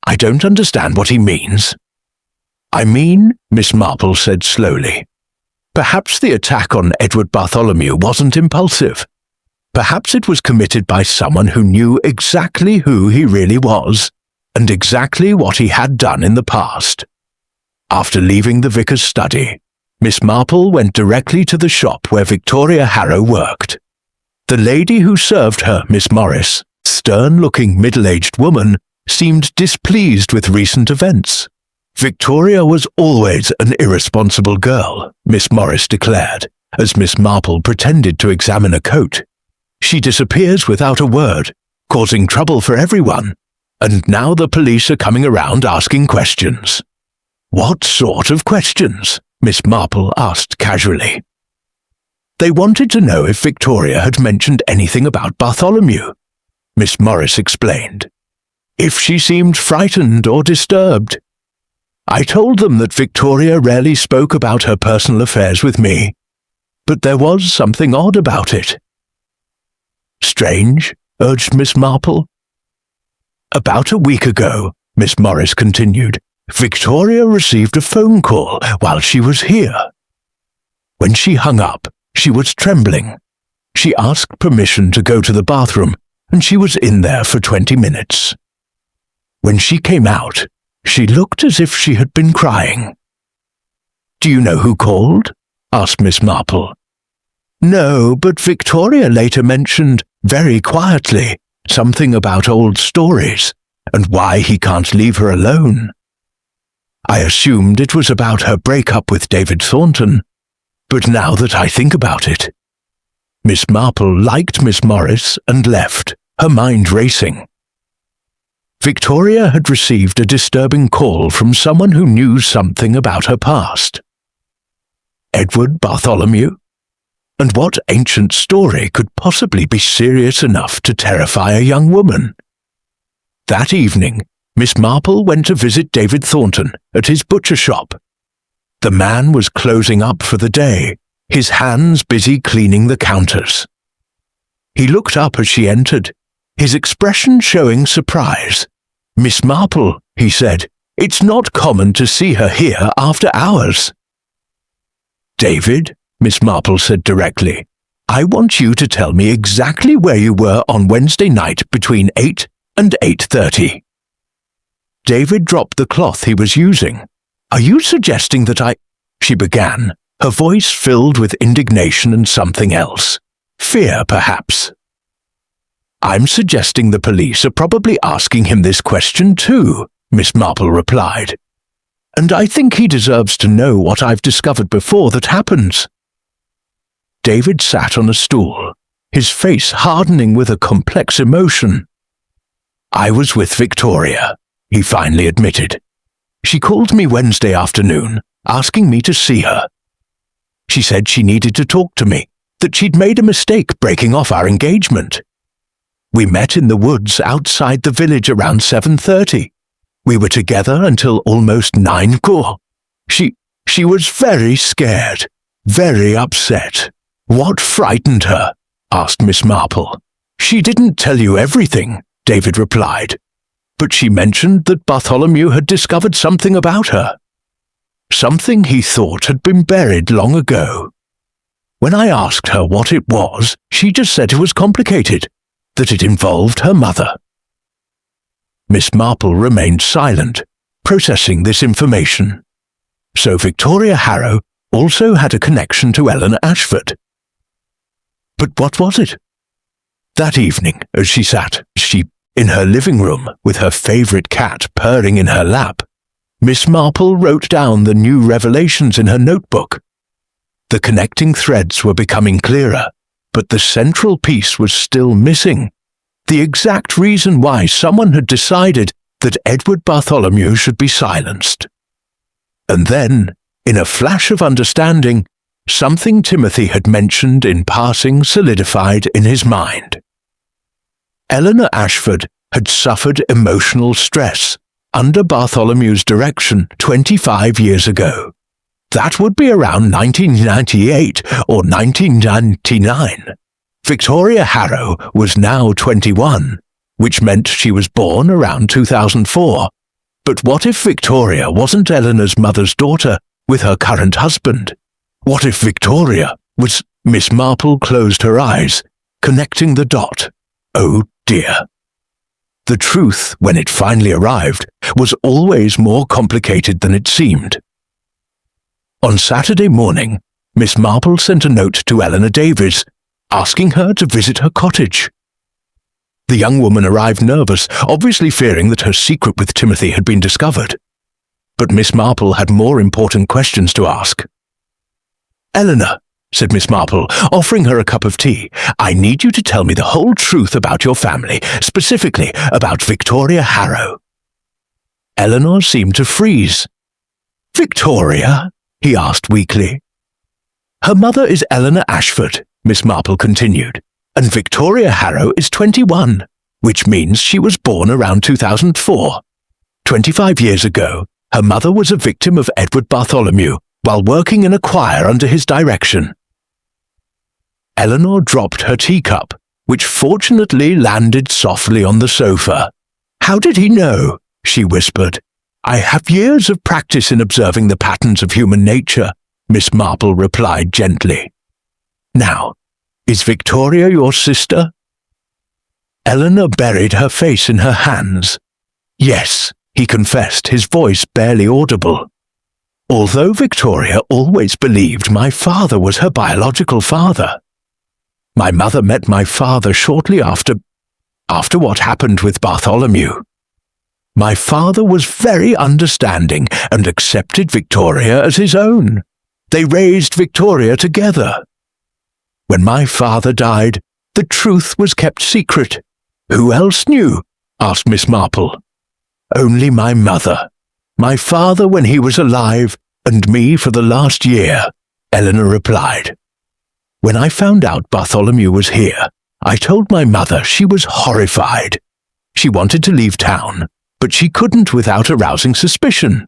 "I don't understand what he means." "I mean," Miss Marple said slowly, "perhaps the attack on Edward Bartholomew wasn't impulsive. Perhaps it was committed by someone who knew exactly who he really was, and exactly what he had done in the past." After leaving the vicar's study, Miss Marple went directly to the shop where Victoria Harrow worked. The lady who served her, Miss Morris, stern-looking middle-aged woman, seemed displeased with recent events. "Victoria was always an irresponsible girl," Miss Morris declared, as Miss Marple pretended to examine a coat. "She disappears without a word, causing trouble for everyone, and now the police are coming around asking questions." "What sort of questions?" Miss Marple asked casually. "They wanted to know if Victoria had mentioned anything about Bartholomew," Miss Morris explained. "If she seemed frightened or disturbed. I told them that Victoria rarely spoke about her personal affairs with me, but there was something odd about it." "Strange?" urged Miss Marple. "About a week ago," Miss Morris continued, "Victoria received a phone call while she was here. When she hung up, she was trembling. She asked permission to go to the bathroom, and she was in there for 20 minutes. When she came out, she looked as if she had been crying." "Do you know who called?" asked Miss Marple. "No, but Victoria later mentioned, very quietly, something about old stories, and why he can't leave her alone. I assumed it was about her breakup with David Thornton, but now that I think about it..." Miss Marple liked Miss Morris and left, her mind racing. Victoria had received a disturbing call from someone who knew something about her past. Edward Bartholomew? And what ancient story could possibly be serious enough to terrify a young woman? That evening, Miss Marple went to visit David Thornton at his butcher shop. The man was closing up for the day, his hands busy cleaning the counters. He looked up as she entered, his expression showing surprise. "Miss Marple," he said, "it's not common to see her here after hours." "David," Miss Marple said directly, "I want you to tell me exactly where you were on Wednesday night between 8 and 8:30. David dropped the cloth he was using. "Are you suggesting that I—" she began, her voice filled with indignation and something else. Fear, perhaps. "I'm suggesting the police are probably asking him this question too," Miss Marple replied. "And I think he deserves to know what I've discovered before that happens." David sat on a stool, his face hardening with a complex emotion. "I was with Victoria," he finally admitted. "She called me Wednesday afternoon, asking me to see her. She said she needed to talk to me, that she'd made a mistake breaking off our engagement. We met in the woods outside the village around 7:30. We were together until almost 9:00. She was very scared, very upset." "What frightened her?" asked Miss Marple. "She didn't tell you everything," David replied, "but she mentioned that Bartholomew had discovered something about her. Something he thought had been buried long ago. When I asked her what it was, she just said it was complicated, that it involved her mother." Miss Marple remained silent, processing this information. So Victoria Harrow also had a connection to Eleanor Ashford. But what was it? That evening, as she sat, in her living room with her favourite cat purring in her lap, Miss Marple wrote down the new revelations in her notebook. The connecting threads were becoming clearer, but the central piece was still missing. The exact reason why someone had decided that Edward Bartholomew should be silenced. And then, in a flash of understanding, something Timothy had mentioned in passing solidified in his mind. Eleanor Ashford had suffered emotional stress under Bartholomew's direction 25 years ago. That would be around 1998 or 1999. Victoria Harrow was now 21, which meant she was born around 2004. But what if Victoria wasn't Eleanor's mother's daughter with her current husband? What if Victoria was... Miss Marple closed her eyes, connecting the dot. Oh dear. The truth, when it finally arrived, was always more complicated than it seemed. On Saturday morning, Miss Marple sent a note to Eleanor Davies, asking her to visit her cottage. The young woman arrived nervous, obviously fearing that her secret with Timothy had been discovered. But Miss Marple had more important questions to ask. "Eleanor," said Miss Marple, offering her a cup of tea, "I need you to tell me the whole truth about your family, specifically about Victoria Harrow." Eleanor seemed to freeze. "Victoria?" he asked weakly. "Her mother is Eleanor Ashford," Miss Marple continued, "and Victoria Harrow is 21, which means she was born around 2004. 25 years ago, her mother was a victim of Edward Bartholomew while working in a choir under his direction." Eleanor dropped her teacup, which fortunately landed softly on the sofa. "How did he know?" she whispered. "I have years of practice in observing the patterns of human nature," Miss Marple replied gently. "Now, is Victoria your sister?" Eleanor buried her face in her hands. "Yes," he confessed, his voice barely audible. "Although Victoria always believed my father was her biological father. My mother met my father shortly after what happened with Bartholomew. My father was very understanding and accepted Victoria as his own. They raised Victoria together. When my father died, the truth was kept secret. Who else knew?" asked Miss Marple. "Only my mother. My father when he was alive, and me for the last year," Eleanor replied. "When I found out Bartholomew was here, I told my mother she was horrified. She wanted to leave town, but she couldn't without arousing suspicion.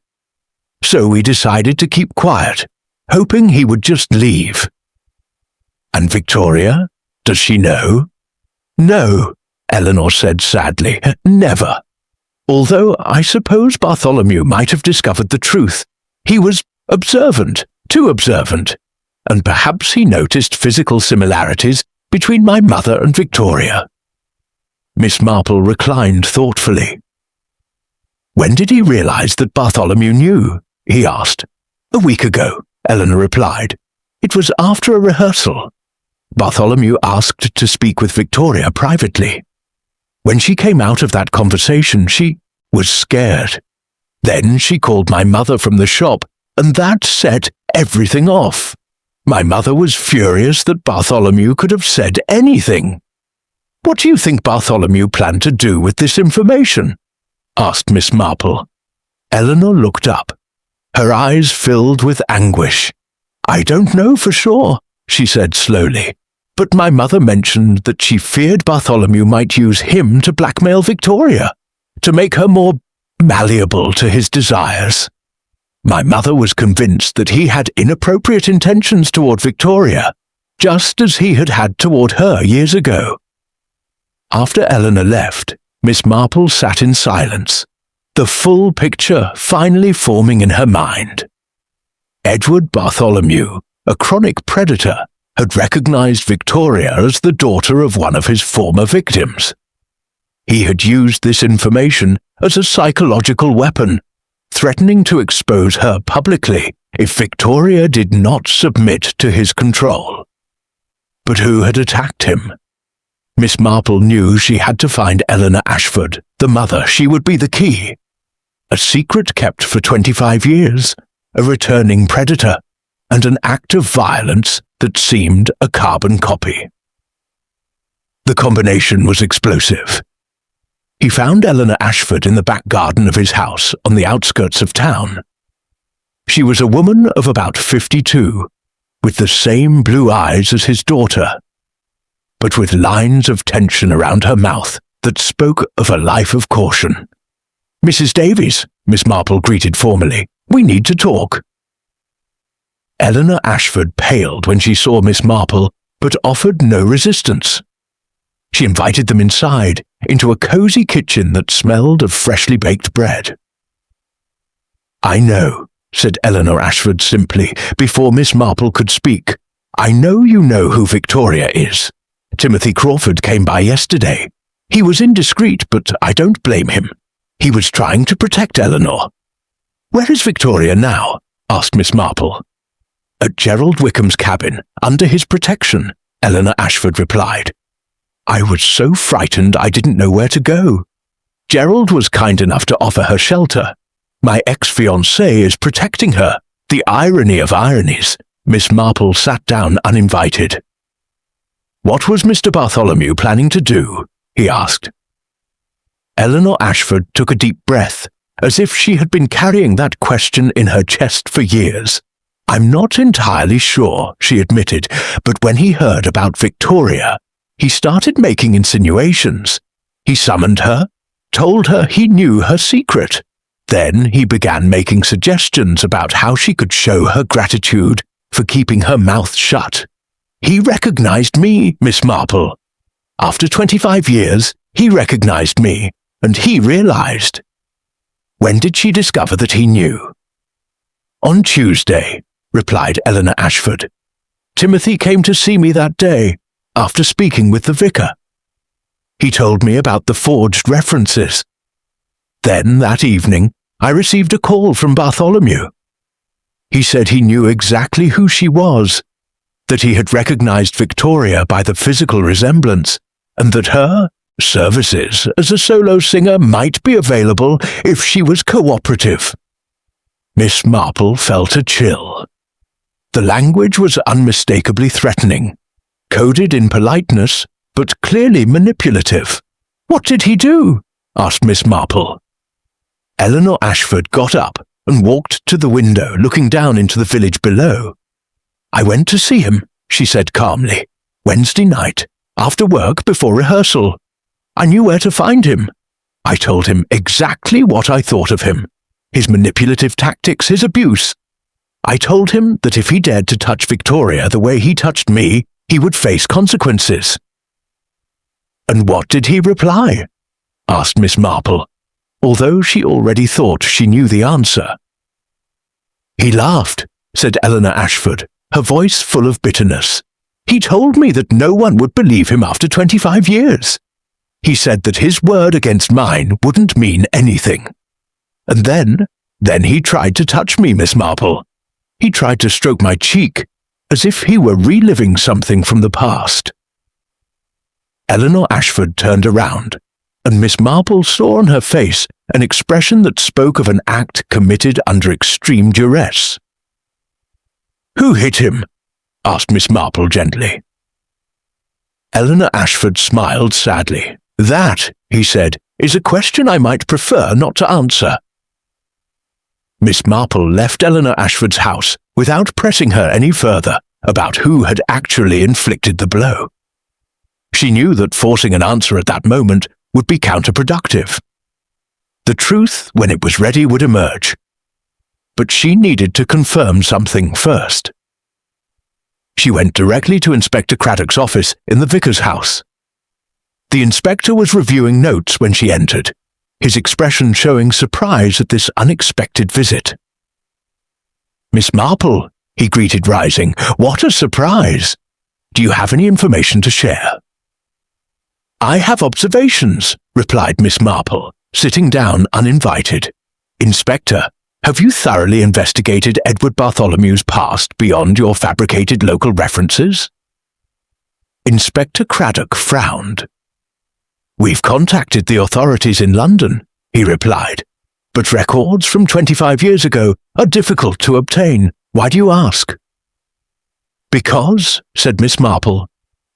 So we decided to keep quiet, hoping he would just leave." "And Victoria? Does she know?" "No," Eleanor said sadly, "never. Although I suppose Bartholomew might have discovered the truth. He was observant, too observant, and perhaps he noticed physical similarities between my mother and Victoria." Miss Marple reclined thoughtfully. "When did he realize that Bartholomew knew?" he asked. "A week ago," Eleanor replied. "It was after a rehearsal. Bartholomew asked to speak with Victoria privately. When she came out of that conversation, she was scared. Then she called my mother from the shop, and that set everything off. My mother was furious that Bartholomew could have said anything." "What do you think Bartholomew planned to do with this information?" asked Miss Marple. Eleanor looked up. Her eyes filled with anguish. "I don't know for sure," she said slowly, "but my mother mentioned that she feared Bartholomew might use him to blackmail Victoria, to make her more malleable to his desires. My mother was convinced that he had inappropriate intentions toward Victoria, just as he had had toward her years ago." After Eleanor left, Miss Marple sat in silence, the full picture finally forming in her mind. Edward Bartholomew, a chronic predator, had recognized Victoria as the daughter of one of his former victims. He had used this information as a psychological weapon, threatening to expose her publicly if Victoria did not submit to his control. But who had attacked him? Miss Marple knew she had to find Eleanor Ashford, the mother. She would be the key. A secret kept for 25 years, a returning predator, and an act of violence that seemed a carbon copy. The combination was explosive. he found Eleanor Ashford in the back garden of his house on the outskirts of town. She was a woman of about 52, with the same blue eyes as his daughter, but with lines of tension around her mouth that spoke of a life of caution. "Mrs. Davies," Miss Marple greeted formally, "we need to talk." Eleanor Ashford paled when she saw Miss Marple, but offered no resistance. She invited them inside, into a cosy kitchen that smelled of freshly baked bread. "I know," said Eleanor Ashford simply, before Miss Marple could speak. "I know you know who Victoria is. Timothy Crawford came by yesterday. He was indiscreet, but I don't blame him. He was trying to protect Eleanor." "Where is Victoria now?" asked Miss Marple. "At Gerald Wickham's cabin, under his protection," Eleanor Ashford replied. "I was so frightened I didn't know where to go. Gerald was kind enough to offer her shelter. My ex-fiancé is protecting her. The irony of ironies." Miss Marple sat down uninvited. "What was Mr. Bartholomew planning to do?" he asked. Eleanor Ashford took a deep breath, as if she had been carrying that question in her chest for years. "I'm not entirely sure," she admitted, "but when he heard about Victoria, he started making insinuations. He summoned her, told her he knew her secret. Then he began making suggestions about how she could show her gratitude for keeping her mouth shut. He recognized me, Miss Marple. After 25 years, he recognized me, and he realized." "When did she discover that he knew?" "On Tuesday," replied Eleanor Ashford. "Timothy came to see me that day, after speaking with the vicar. He told me about the forged references. Then, that evening, I received a call from Bartholomew. He said he knew exactly who she was, that he had recognized Victoria by the physical resemblance, and that her services as a solo singer might be available if she was cooperative." Miss Marple felt a chill. The language was unmistakably threatening, coded in politeness, but clearly manipulative. "What did he do?" asked Miss Marple. Eleanor Ashford got up and walked to the window looking down into the village below. "I went to see him," she said calmly, "Wednesday night, after work before rehearsal. I knew where to find him. I told him exactly what I thought of him, his manipulative tactics, his abuse. I told him that if he dared to touch Victoria the way he touched me, he would face consequences." "And what did he reply?" asked Miss Marple, although she already thought she knew the answer. "He laughed," said Eleanor Ashford, her voice full of bitterness. "He told me that no one would believe him after 25 years. He said that his word against mine wouldn't mean anything. And then he tried to touch me, Miss Marple. He tried to stroke my cheek, as if he were reliving something from the past." Eleanor Ashford turned around, and Miss Marple saw on her face an expression that spoke of an act committed under extreme duress. "Who hit him?" asked Miss Marple gently. Eleanor Ashford smiled sadly. "That," he said, "is a question I might prefer not to answer." Miss Marple left Eleanor Ashford's house without pressing her any further about who had actually inflicted the blow. She knew that forcing an answer at that moment would be counterproductive. The truth, when it was ready, would emerge. But she needed to confirm something first. She went directly to Inspector Craddock's office in the vicar's house. The inspector was reviewing notes when she entered, his expression showing surprise at this unexpected visit. "Miss Marple," he greeted, rising, "what a surprise! Do you have any information to share?" "I have observations," replied Miss Marple, sitting down uninvited. "Inspector, have you thoroughly investigated Edward Bartholomew's past beyond your fabricated local references?" Inspector Craddock frowned. "We've contacted the authorities in London," he replied, "but records from 25 years ago are difficult to obtain. Why do you ask?" "Because," said Miss Marple,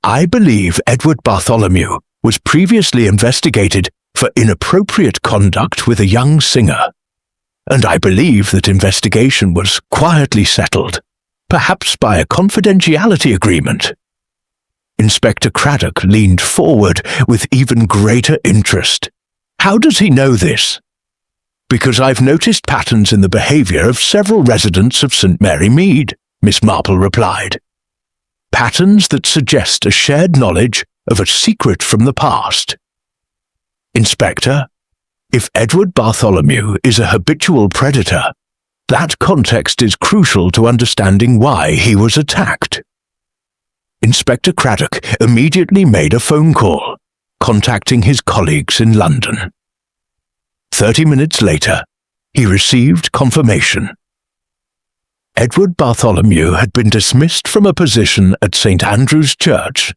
"I believe Edward Bartholomew was previously investigated for inappropriate conduct with a young singer, and I believe that investigation was quietly settled, perhaps by a confidentiality agreement. Inspector Craddock leaned forward with even greater interest. How does he know this? Because I've noticed patterns in the behavior of several residents of St. Mary Mead, Miss Marple replied. Patterns that suggest a shared knowledge of a secret from the past. Inspector, if Edward Bartholomew is a habitual predator, that context is crucial to understanding why he was attacked. Inspector Craddock immediately made a phone call, contacting his colleagues in London. 30 minutes later, he received confirmation. Edward Bartholomew had been dismissed from a position at St. Andrew's Church,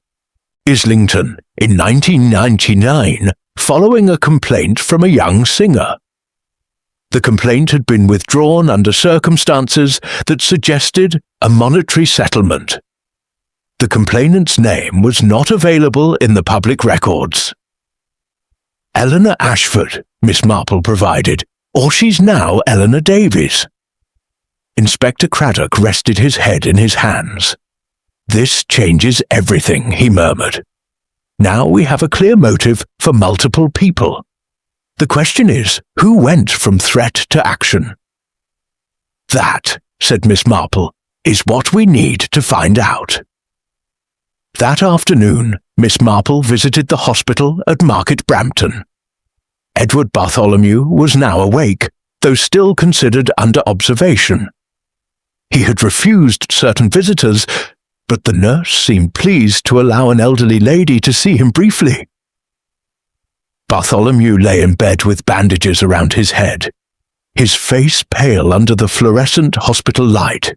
Islington, in 1999, following a complaint from a young singer. The complaint had been withdrawn under circumstances that suggested a monetary settlement. The complainant's name was not available in the public records. Eleanor Ashford, Miss Marple provided, or she's now Eleanor Davies. Inspector Craddock rested his head in his hands. This changes everything, he murmured. Now we have a clear motive for multiple people. The question is, who went from threat to action? That, said Miss Marple, is what we need to find out. That afternoon, Miss Marple visited the hospital at Market Brampton. Edward Bartholomew was now awake, though still considered under observation. He had refused certain visitors, but the nurse seemed pleased to allow an elderly lady to see him briefly. Bartholomew lay in bed with bandages around his head, his face pale under the fluorescent hospital light.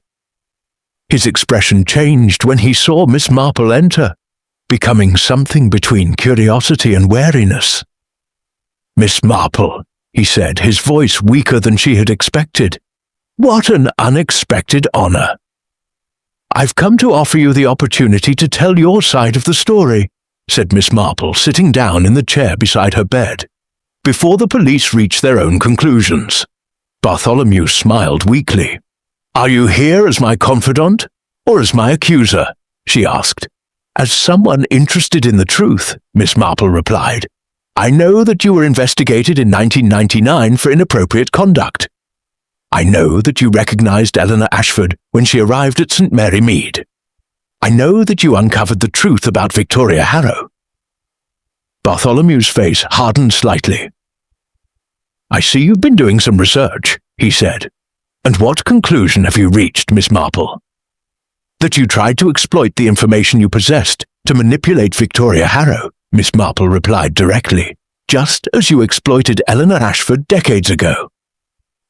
His expression changed when he saw Miss Marple enter, becoming something between curiosity and wariness. Miss Marple, he said, his voice weaker than she had expected. What an unexpected honor. I've come to offer you the opportunity to tell your side of the story, said Miss Marple, sitting down in the chair beside her bed, before the police reach their own conclusions. Bartholomew smiled weakly. Are you here as my confidant, or as my accuser? She asked. As someone interested in the truth, Miss Marple replied. I know that you were investigated in 1999 for inappropriate conduct. I know that you recognized Eleanor Ashford when she arrived at St. Mary Mead. I know that you uncovered the truth about Victoria Harrow. Bartholomew's face hardened slightly. I see you've been doing some research, he said. And what conclusion have you reached, Miss Marple? That you tried to exploit the information you possessed to manipulate Victoria Harrow, Miss Marple replied directly, just as you exploited Eleanor Ashford decades ago.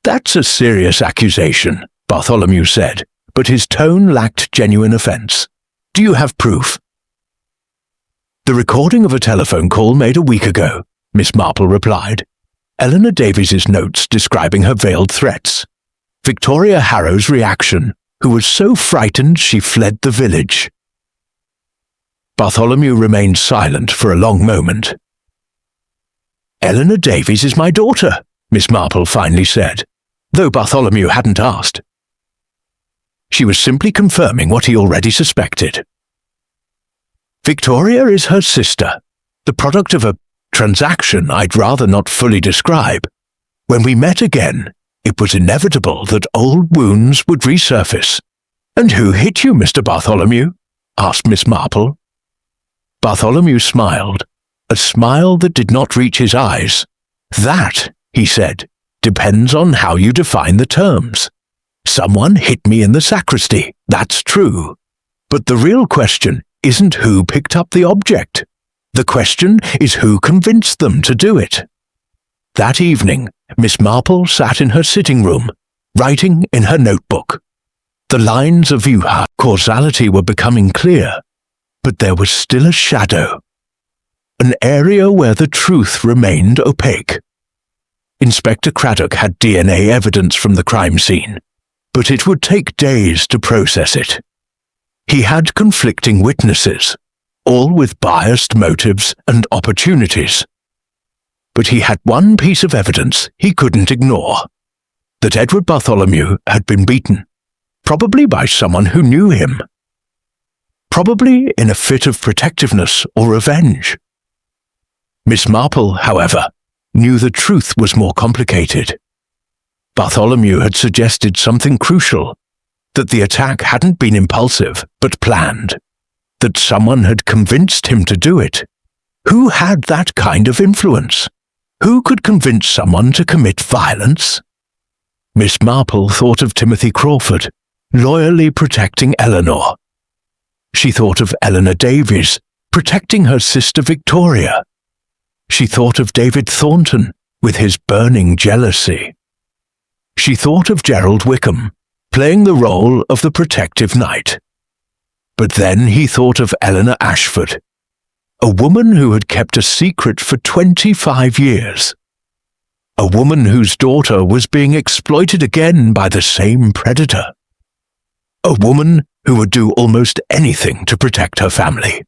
That's a serious accusation, Bartholomew said, but his tone lacked genuine offense. Do you have proof? The recording of a telephone call made a week ago, Miss Marple replied. Eleanor Davies's notes describing her veiled threats. Victoria Harrow's reaction, who was so frightened she fled the village. Bartholomew remained silent for a long moment. Eleanor Davies is my daughter, Miss Marple finally said, though Bartholomew hadn't asked. She was simply confirming what he already suspected. Victoria is her sister, the product of a transaction I'd rather not fully describe. When we met again, it was inevitable that old wounds would resurface. And who hit you, Mr. Bartholomew? Asked Miss Marple. Bartholomew smiled, a smile that did not reach his eyes. That, he said, depends on how you define the terms. Someone hit me in the sacristy, that's true. But the real question isn't who picked up the object. The question is who convinced them to do it. That evening, Miss Marple sat in her sitting room, writing in her notebook. The lines of Vuha causality were becoming clear, but there was still a shadow, an area where the truth remained opaque. Inspector Craddock had DNA evidence from the crime scene, but it would take days to process it. He had conflicting witnesses, all with biased motives and opportunities. but he had one piece of evidence he couldn't ignore: that Edward Bartholomew had been beaten, probably by someone who knew him. Probably in a fit of protectiveness or revenge. Miss Marple, however, knew the truth was more complicated. Bartholomew had suggested something crucial: that the attack hadn't been impulsive but planned, that someone had convinced him to do it. Who had that kind of influence? Who could convince someone to commit violence? Miss Marple thought of Timothy Crawford, loyally protecting Eleanor. She thought of Eleanor Davies, protecting her sister Victoria. She thought of David Thornton, with his burning jealousy. She thought of Gerald Wickham, playing the role of the protective knight. But then he thought of Eleanor Ashford, a woman who had kept a secret for 25 years. A woman whose daughter was being exploited again by the same predator. A woman who would do almost anything to protect her family.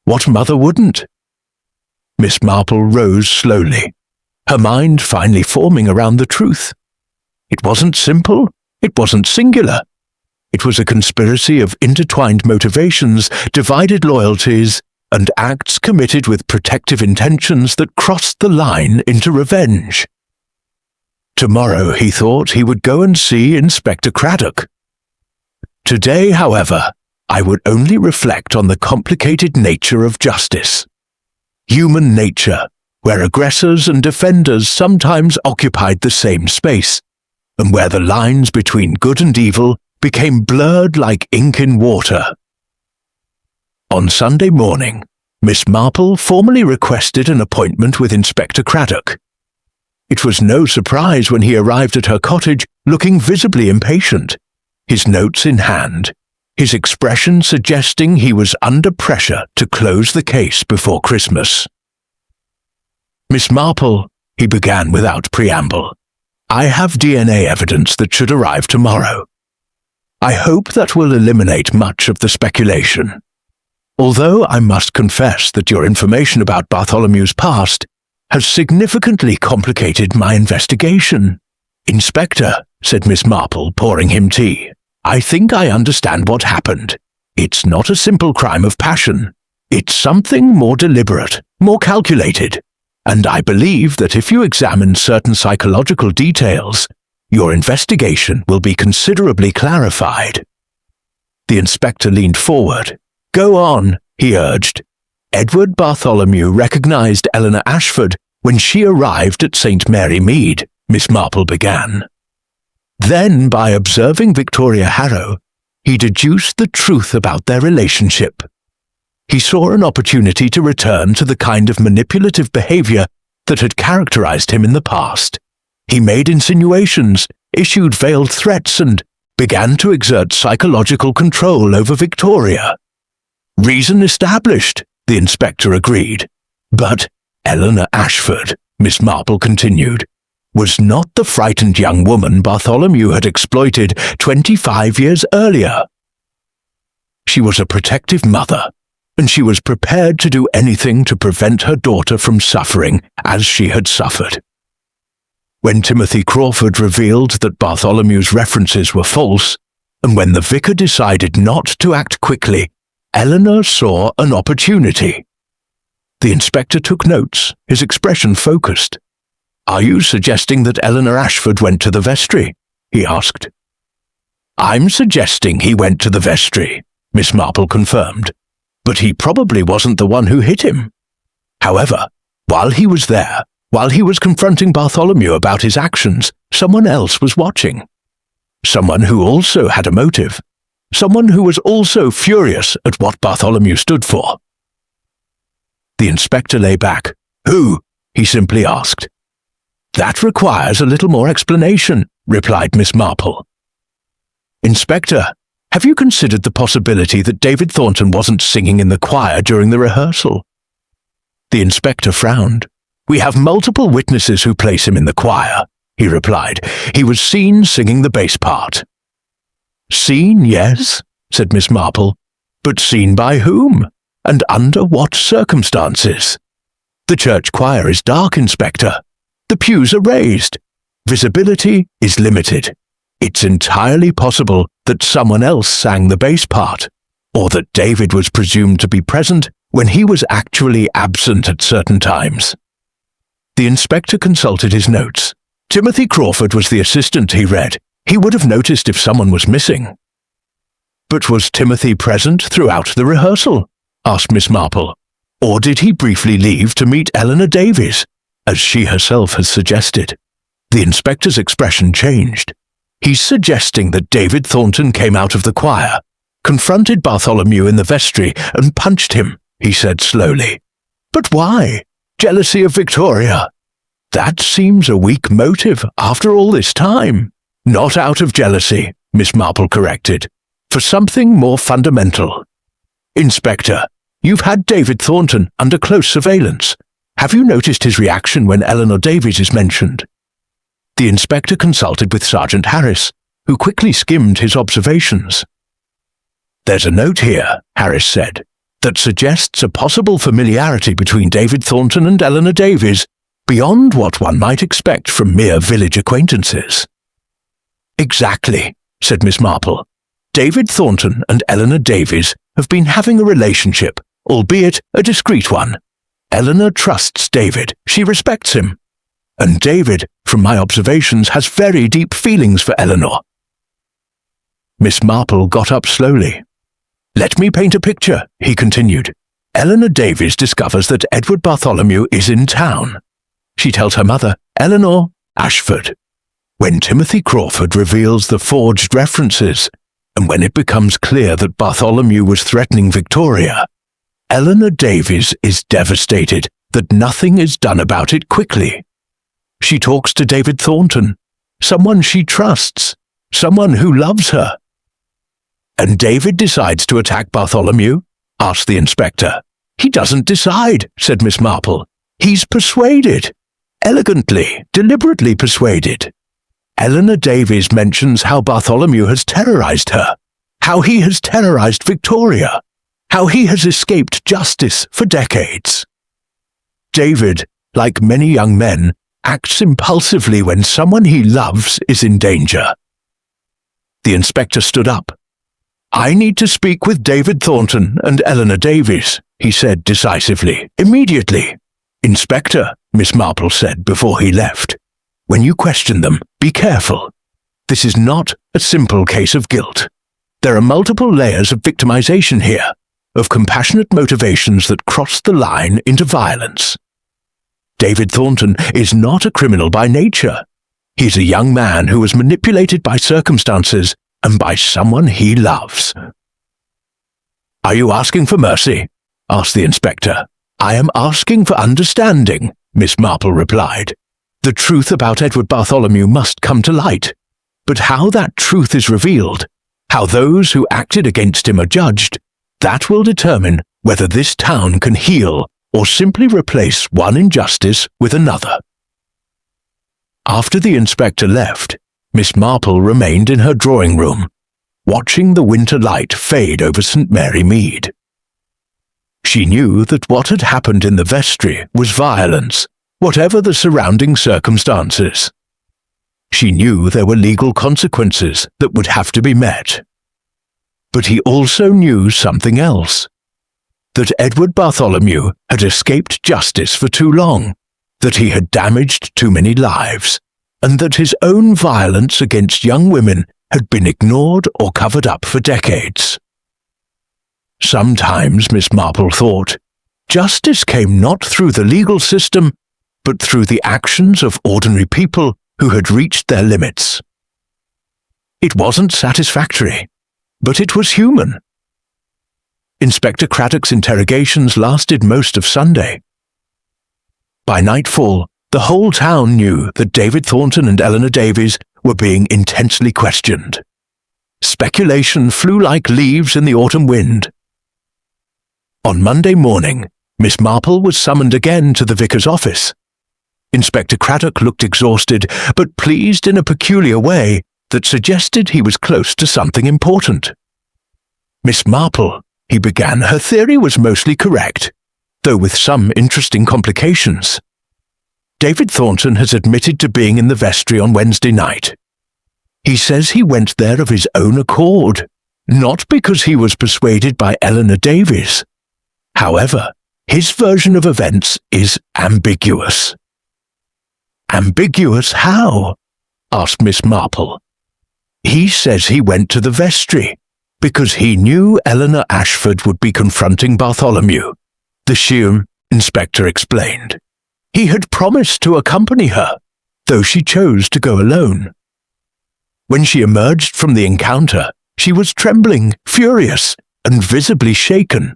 What mother wouldn't? Miss Marple rose slowly, her mind finally forming around the truth. It wasn't simple, it wasn't singular. It was a conspiracy of intertwined motivations, divided loyalties, and acts committed with protective intentions that crossed the line into revenge. Tomorrow, he thought, he would go and see Inspector Craddock. Today, however, I would only reflect on the complicated nature of justice. Human nature, where aggressors and defenders sometimes occupied the same space, and where the lines between good and evil became blurred like ink in water. On Sunday morning, Miss Marple formally requested an appointment with Inspector Craddock. It was no surprise when he arrived at her cottage looking visibly impatient, his notes in hand, his expression suggesting he was under pressure to close the case before Christmas. "Miss Marple," he began without preamble, "I have DNA evidence that should arrive tomorrow. I hope that will eliminate much of the speculation. Although I must confess that your information about Bartholomew's past has significantly complicated my investigation." "Inspector," said Miss Marple, pouring him tea, "I think I understand what happened. It's not a simple crime of passion. It's something more deliberate, more calculated. And I believe that if you examine certain psychological details, your investigation will be considerably clarified." The inspector leaned forward. "Go on," he urged. "Edward Bartholomew recognized Eleanor Ashford when she arrived at St. Mary Mead," Miss Marple began. Then, by observing Victoria Harrow, he deduced the truth about their relationship. He saw an opportunity to return to the kind of manipulative behavior that had characterized him in the past. He made insinuations, issued veiled threats, and began to exert psychological control over Victoria. "Reason established," the inspector agreed. "But Eleanor Ashford," Miss Marple continued, "was not the frightened young woman Bartholomew had exploited 25 years earlier. She was a protective mother, and she was prepared to do anything to prevent her daughter from suffering as she had suffered. When Timothy Crawford revealed that Bartholomew's references were false, and when the vicar decided not to act quickly, Eleanor saw an opportunity." The inspector took notes, his expression focused. "Are you suggesting that Eleanor Ashford went to the vestry?" he asked. "I'm suggesting he went to the vestry," Miss Marple confirmed. "But he probably wasn't the one who hit him. However, while he was there, while he was confronting Bartholomew about his actions, someone else was watching. Someone who also had a motive. Someone who was also furious at what Bartholomew stood for." The inspector lay back. "Who?" he simply asked. "That requires a little more explanation," replied Miss Marple. "Inspector, have you considered the possibility that David Thornton wasn't singing in the choir during the rehearsal?" The inspector frowned. "We have multiple witnesses who place him in the choir," he replied. "He was seen singing the bass part." "Seen, yes," said Miss Marple, "but seen by whom? And under what circumstances?" The church choir is dark, Inspector. The pews are raised. Visibility is limited. It's entirely possible that someone else sang the bass part, or that David was presumed to be present when he was actually absent at certain times. The inspector consulted his notes. Timothy Crawford was the assistant, he read. He would have noticed if someone was missing. But was Timothy present throughout the rehearsal? Asked Miss Marple. Or did he briefly leave to meet Eleanor Davies, as she herself has suggested? The inspector's expression changed. He's suggesting that David Thornton came out of the choir, confronted Bartholomew in the vestry, and punched him, he said slowly. But why? Jealousy of Victoria. That seems a weak motive after all this time. Not out of jealousy, Miss Marple corrected, for something more fundamental. Inspector, you've had David Thornton under close surveillance. Have you noticed his reaction when Eleanor Davies is mentioned? The inspector consulted with Sergeant Harris, who quickly skimmed his observations. There's a note here, Harris said, that suggests a possible familiarity between David Thornton and Eleanor Davies beyond what one might expect from mere village acquaintances. Exactly, said Miss Marple. David Thornton and Eleanor Davies have been having a relationship, albeit a discreet one. Eleanor trusts David, she respects him. And David, from my observations, has very deep feelings for Eleanor. Miss Marple got up slowly. Let me paint a picture, he continued. Eleanor Davies discovers that Edward Bartholomew is in town. She tells her mother, Eleanor Ashford. When Timothy Crawford reveals the forged references, and when it becomes clear that Bartholomew was threatening Victoria, Eleanor Davies is devastated that nothing is done about it quickly. She talks to David Thornton, someone she trusts, someone who loves her. And David decides to attack Bartholomew? Asked the inspector. He doesn't decide, said Miss Marple. He's persuaded. Elegantly, deliberately persuaded. Eleanor Davies mentions how Bartholomew has terrorized her, how he has terrorized Victoria, how he has escaped justice for decades. David, like many young men, acts impulsively when someone he loves is in danger. The inspector stood up. I need to speak with David Thornton and Eleanor Davies, he said decisively, immediately. Inspector, Miss Marple said before he left, when you question them, be careful. This is not a simple case of guilt. There are multiple layers of victimization here, of compassionate motivations that cross the line into violence. David Thornton is not a criminal by nature. He's a young man who was manipulated by circumstances and by someone he loves. Are you asking for mercy? Asked the inspector. I am asking for understanding, Miss Marple replied. The truth about Edward Bartholomew must come to light. But how that truth is revealed, how those who acted against him are judged, that will determine whether this town can heal or simply replace one injustice with another. After the inspector left, Miss Marple remained in her drawing room, watching the winter light fade over St. Mary Mead. She knew that what had happened in the vestry was violence, whatever the surrounding circumstances. She knew there were legal consequences that would have to be met. But he also knew something else. That Edward Bartholomew had escaped justice for too long, that he had damaged too many lives, and that his own violence against young women had been ignored or covered up for decades. Sometimes, Miss Marple thought, justice came not through the legal system, but through the actions of ordinary people who had reached their limits. It wasn't satisfactory, but it was human. Inspector Craddock's interrogations lasted most of Sunday. By nightfall, the whole town knew that David Thornton and Eleanor Davies were being intensely questioned. Speculation flew like leaves in the autumn wind. On Monday morning, Miss Marple was summoned again to the vicar's office. Inspector Craddock looked exhausted, but pleased in a peculiar way that suggested he was close to something important. Miss Marple, he began, her theory was mostly correct. though with some interesting complications. David Thornton has admitted to being in the vestry on Wednesday night. He says he went there of his own accord, not because he was persuaded by Eleanor Davies. However, his version of events is ambiguous. Ambiguous how? Asked Miss Marple. He says he went to the vestry because he knew Eleanor Ashford would be confronting Bartholomew, the Sheum inspector explained. He had promised to accompany her, though she chose to go alone. When she emerged from the encounter, she was trembling, furious, and visibly shaken.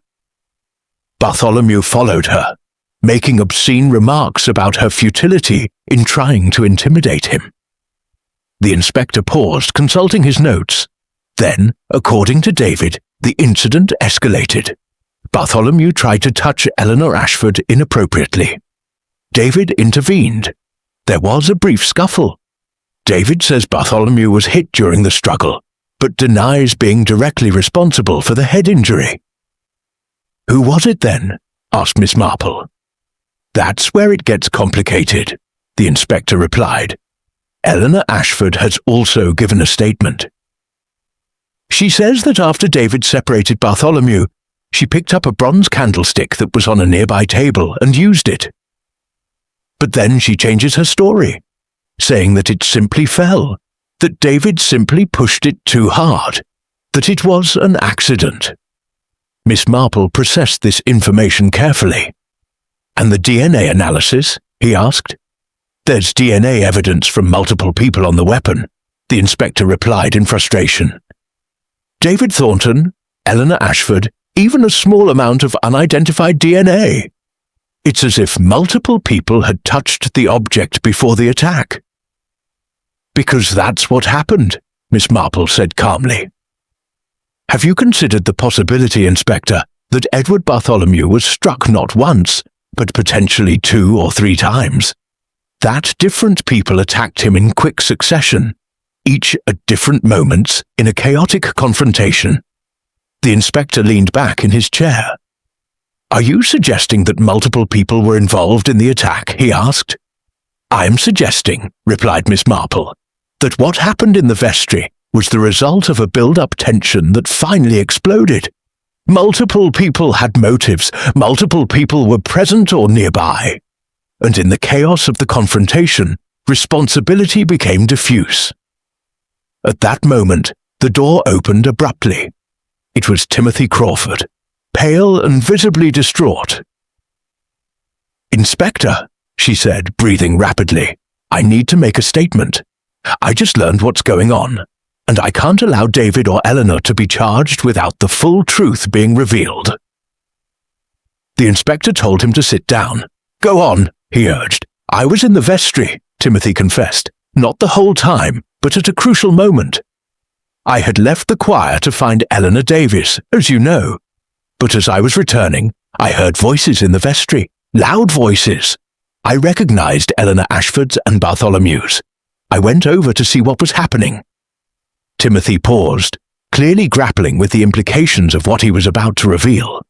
Bartholomew followed her, making obscene remarks about her futility in trying to intimidate him. The inspector paused, consulting his notes. Then, according to David, the incident escalated. Bartholomew tried to touch Eleanor Ashford inappropriately. David intervened. There was a brief scuffle. David says Bartholomew was hit during the struggle, but denies being directly responsible for the head injury. Who was it then? Asked Miss Marple. That's where it gets complicated, the inspector replied. Eleanor Ashford has also given a statement. She says that after David separated Bartholomew, she picked up a bronze candlestick that was on a nearby table and used it. But then she changes her story, saying that it simply fell, that David simply pushed it too hard, that it was an accident. Miss Marple processed this information carefully. And the DNA analysis? He asked. There's DNA evidence from multiple people on the weapon, the inspector replied in frustration. David Thornton, Eleanor Ashford, even a small amount of unidentified DNA. It's as if multiple people had touched the object before the attack. Because that's what happened, Miss Marple said calmly. Have you considered the possibility, Inspector, that Edward Bartholomew was struck not once, but potentially 2 or 3 times? That different people attacked him in quick succession, each at different moments in a chaotic confrontation. The inspector leaned back in his chair. Are you suggesting that multiple people were involved in the attack? He asked. I'm suggesting, replied Miss Marple, that what happened in the vestry was the result of a build-up tension that finally exploded. Multiple people had motives, multiple people were present or nearby, and in the chaos of the confrontation, responsibility became diffuse. At that moment, the door opened abruptly. It was Timothy Crawford, pale and visibly distraught. Inspector, she said, breathing rapidly, I need to make a statement. I just learned what's going on, and I can't allow David or Eleanor to be charged without the full truth being revealed. The inspector told him to sit down. Go on, he urged. I was in the vestry, Timothy confessed, not the whole time, but at a crucial moment. I had left the choir to find Eleanor Davies, as you know, but as I was returning, I heard voices in the vestry, loud voices. I recognized Eleanor Ashford's and Bartholomew's. I went over to see what was happening. Timothy paused, clearly grappling with the implications of what he was about to reveal.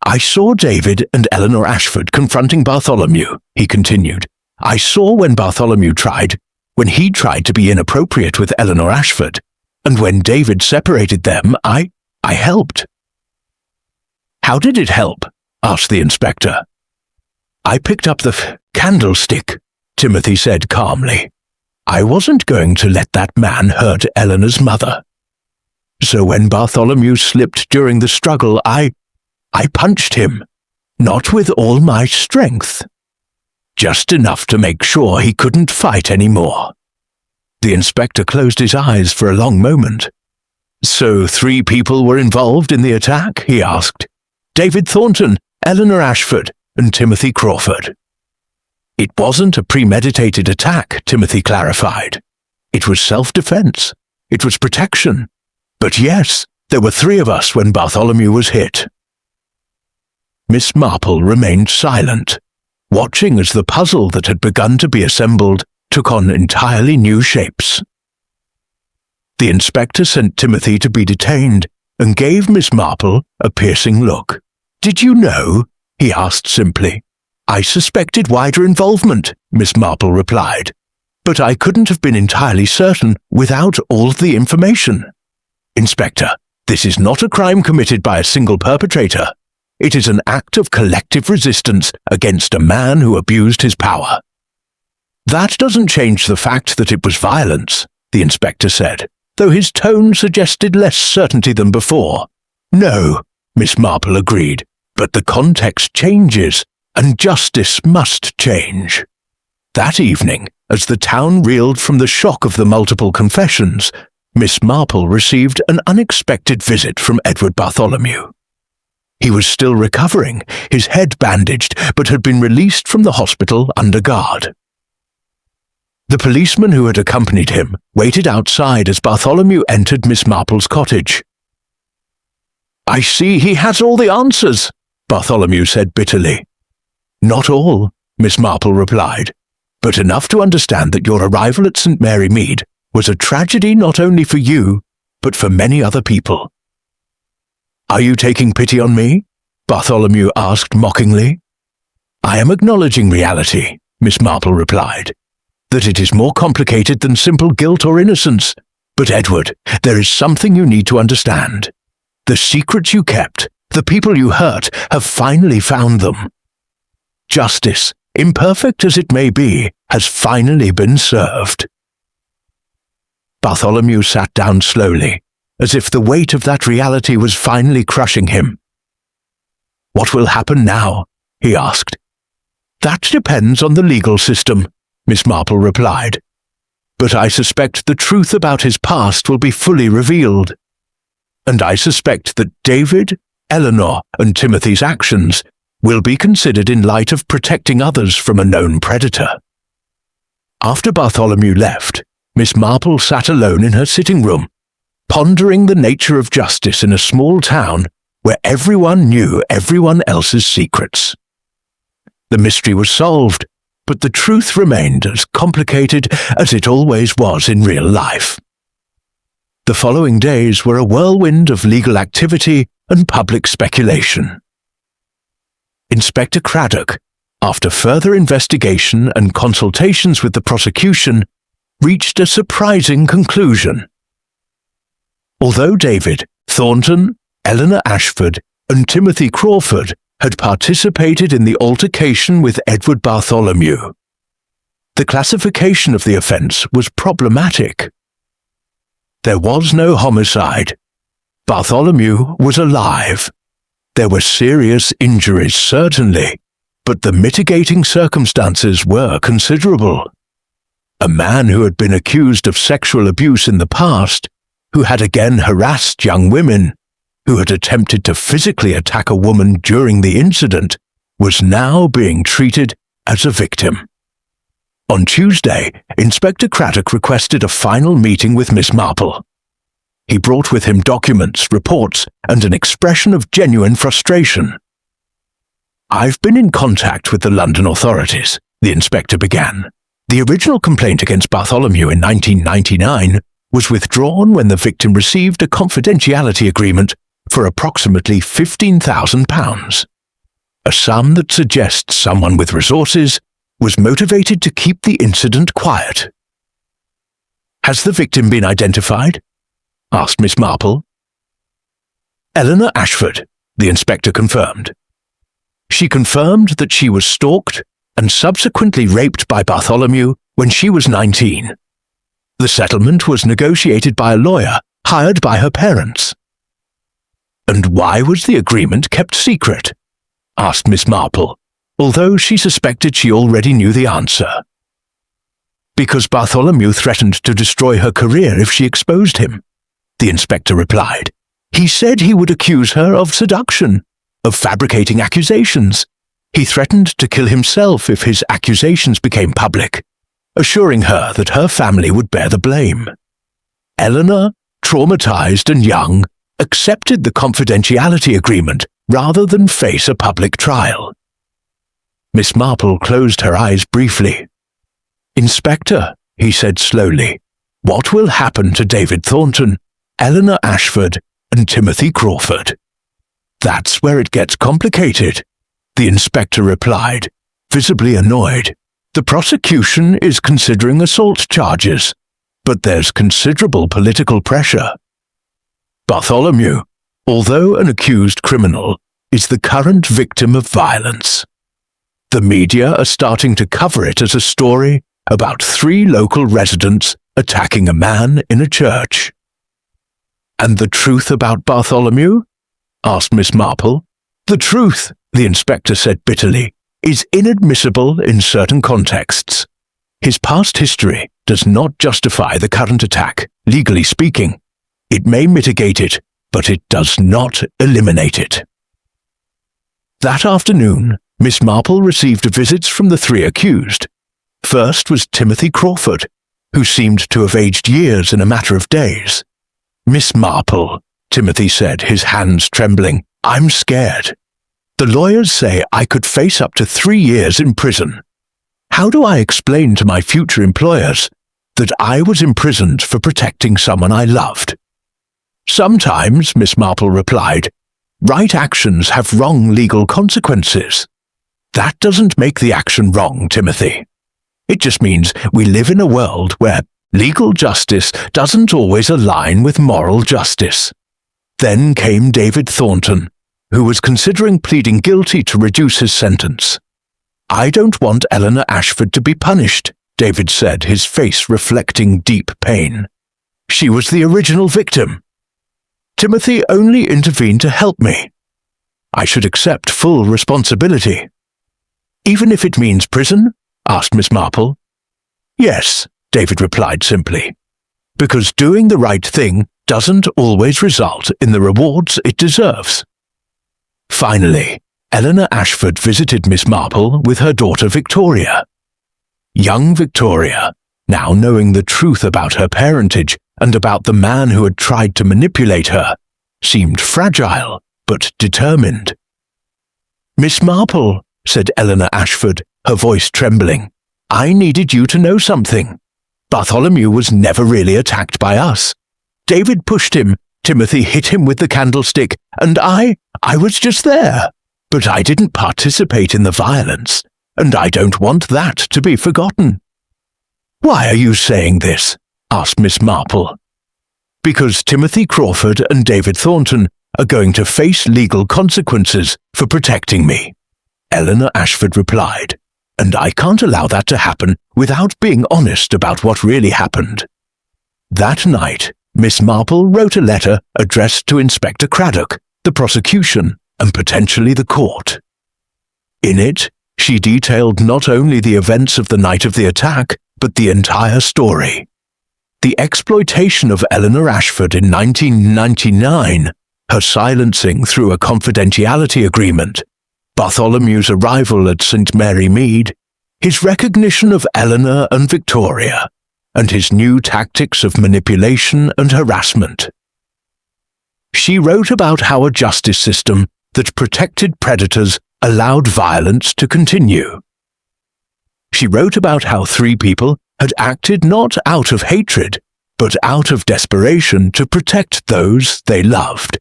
I saw David and Eleanor Ashford confronting Bartholomew, he continued. I saw when when he tried to be inappropriate with Eleanor Ashford, and when David separated them, I helped. How did it help? Asked the inspector. I picked up the candlestick, Timothy said calmly. I wasn't going to let that man hurt Eleanor's mother. So when Bartholomew slipped during the struggle, I punched him, not with all my strength. Just enough to make sure he couldn't fight anymore. The inspector closed his eyes for a long moment. So 3 people were involved in the attack, he asked. David Thornton, Eleanor Ashford, and Timothy Crawford. It wasn't a premeditated attack, Timothy clarified. It was self-defense. It was protection. But yes, there were 3 of us when Bartholomew was hit. Miss Marple remained silent, watching as the puzzle that had begun to be assembled took on entirely new shapes. The inspector sent Timothy to be detained and gave Miss Marple a piercing look. Did you know? he asked simply. "I suspected wider involvement," Miss Marple replied, "but I couldn't have been entirely certain without all the information. Inspector, this is not a crime committed by a single perpetrator. It is an act of collective resistance against a man who abused his power." "That doesn't change the fact that it was violence," the inspector said, though his tone suggested less certainty than before. "No," Miss Marple agreed, "but the context changes, and justice must change." That evening, as the town reeled from the shock of the multiple confessions, Miss Marple received an unexpected visit from Edward Bartholomew. He was still recovering, his head bandaged, but had been released from the hospital under guard. The policeman who had accompanied him waited outside as Bartholomew entered Miss Marple's cottage. "I see he has all the answers," Bartholomew said bitterly. "Not all," Miss Marple replied, "but enough to understand that your arrival at St. Mary Mead was a tragedy not only for you, but for many other people." "Are you taking pity on me?" Bartholomew asked mockingly. "I am acknowledging reality," Miss Marple replied, "that it is more complicated than simple guilt or innocence. But Edward, there is something you need to understand. The secrets you kept, the people you hurt, have finally found them. Justice, imperfect as it may be, has finally been served." Bartholomew sat down slowly, as if the weight of that reality was finally crushing him. "What will happen now?" he asked. "That depends on the legal system," Miss Marple replied. "But I suspect the truth about his past will be fully revealed. And I suspect that David, Eleanor, and Timothy's actions will be considered in light of protecting others from a known predator." After Bartholomew left, Miss Marple sat alone in her sitting room, pondering the nature of justice in a small town where everyone knew everyone else's secrets. The mystery was solved, but the truth remained as complicated as it always was in real life. The following days were a whirlwind of legal activity and public speculation. Inspector Craddock, after further investigation and consultations with the prosecution, reached a surprising conclusion. Although David, Thornton, Eleanor Ashford, and Timothy Crawford had participated in the altercation with Edward Bartholomew, the classification of the offence was problematic. There was no homicide. Bartholomew was alive. There were serious injuries, certainly, but the mitigating circumstances were considerable. A man who had been accused of sexual abuse in the past, who had again harassed young women, who had attempted to physically attack a woman during the incident, was now being treated as a victim. On Tuesday, Inspector Craddock requested a final meeting with Miss Marple. He brought with him documents, reports, and an expression of genuine frustration. "I've been in contact with the London authorities," the inspector began. "The original complaint against Bartholomew in 1999 was withdrawn when the victim received a confidentiality agreement for approximately £15,000, a sum that suggests someone with resources was motivated to keep the incident quiet." "Has the victim been identified?" asked Miss Marple. "Eleanor Ashford," the inspector confirmed. "She confirmed that she was stalked and subsequently raped by Bartholomew when she was 19. The settlement was negotiated by a lawyer hired by her parents." "And why was the agreement kept secret?" asked Miss Marple, although she suspected she already knew the answer. "Because Bartholomew threatened to destroy her career if she exposed him," the inspector replied. "He said he would accuse her of seduction, of fabricating accusations. He threatened to kill himself if his accusations became public, assuring her that her family would bear the blame. Eleanor, traumatized and young, accepted the confidentiality agreement rather than face a public trial." Miss Marple closed her eyes briefly. "Inspector," he said slowly, "what will happen to David Thornton, Eleanor Ashford, and Timothy Crawford?" "That's where it gets complicated," the inspector replied, visibly annoyed. The prosecution is considering assault charges, but there's considerable political pressure. Bartholomew, although an accused criminal, is the current victim of violence. The media are starting to cover it as a story about 3 local residents attacking a man in a church. And the truth about Bartholomew? Asked Miss Marple. The truth, the inspector said bitterly, is inadmissible in certain contexts. His past history does not justify the current attack, legally speaking. It may mitigate it, but it does not eliminate it. That afternoon, Miss Marple received visits from the 3 accused. First was Timothy Crawford, who seemed to have aged years in a matter of days. Miss Marple, Timothy said, his hands trembling, I'm scared. The lawyers say I could face up to 3 years in prison. How do I explain to my future employers that I was imprisoned for protecting someone I loved? Sometimes, Miss Marple replied, right actions have wrong legal consequences. That doesn't make the action wrong, Timothy. It just means we live in a world where legal justice doesn't always align with moral justice. Then came David Thornton, who was considering pleading guilty to reduce his sentence. I don't want Eleanor Ashford to be punished, David said, his face reflecting deep pain. She was the original victim. Timothy only intervened to help me. I should accept full responsibility. Even if it means prison? Asked Miss Marple. Yes, David replied simply, because doing the right thing doesn't always result in the rewards it deserves. Finally, Eleanor Ashford visited Miss Marple with her daughter Victoria. Young Victoria, now knowing the truth about her parentage and about the man who had tried to manipulate her, seemed fragile but determined. Miss Marple, said Eleanor Ashford, her voice trembling, I needed you to know something. Bartholomew was never really attacked by us. David pushed him, Timothy hit him with the candlestick, and I was just there. But I didn't participate in the violence, and I don't want that to be forgotten. Why are you saying this? Asked Miss Marple. Because Timothy Crawford and David Thornton are going to face legal consequences for protecting me, Eleanor Ashford replied, and I can't allow that to happen without being honest about what really happened. That night, Miss Marple wrote a letter addressed to Inspector Craddock, the prosecution, and potentially the court. In it, she detailed not only the events of the night of the attack, but the entire story. The exploitation of Eleanor Ashford in 1999, her silencing through a confidentiality agreement, Bartholomew's arrival at St. Mary Mead, his recognition of Eleanor and Victoria, and his new tactics of manipulation and harassment. She wrote about how a justice system that protected predators allowed violence to continue. She wrote about how 3 people had acted not out of hatred, but out of desperation to protect those they loved.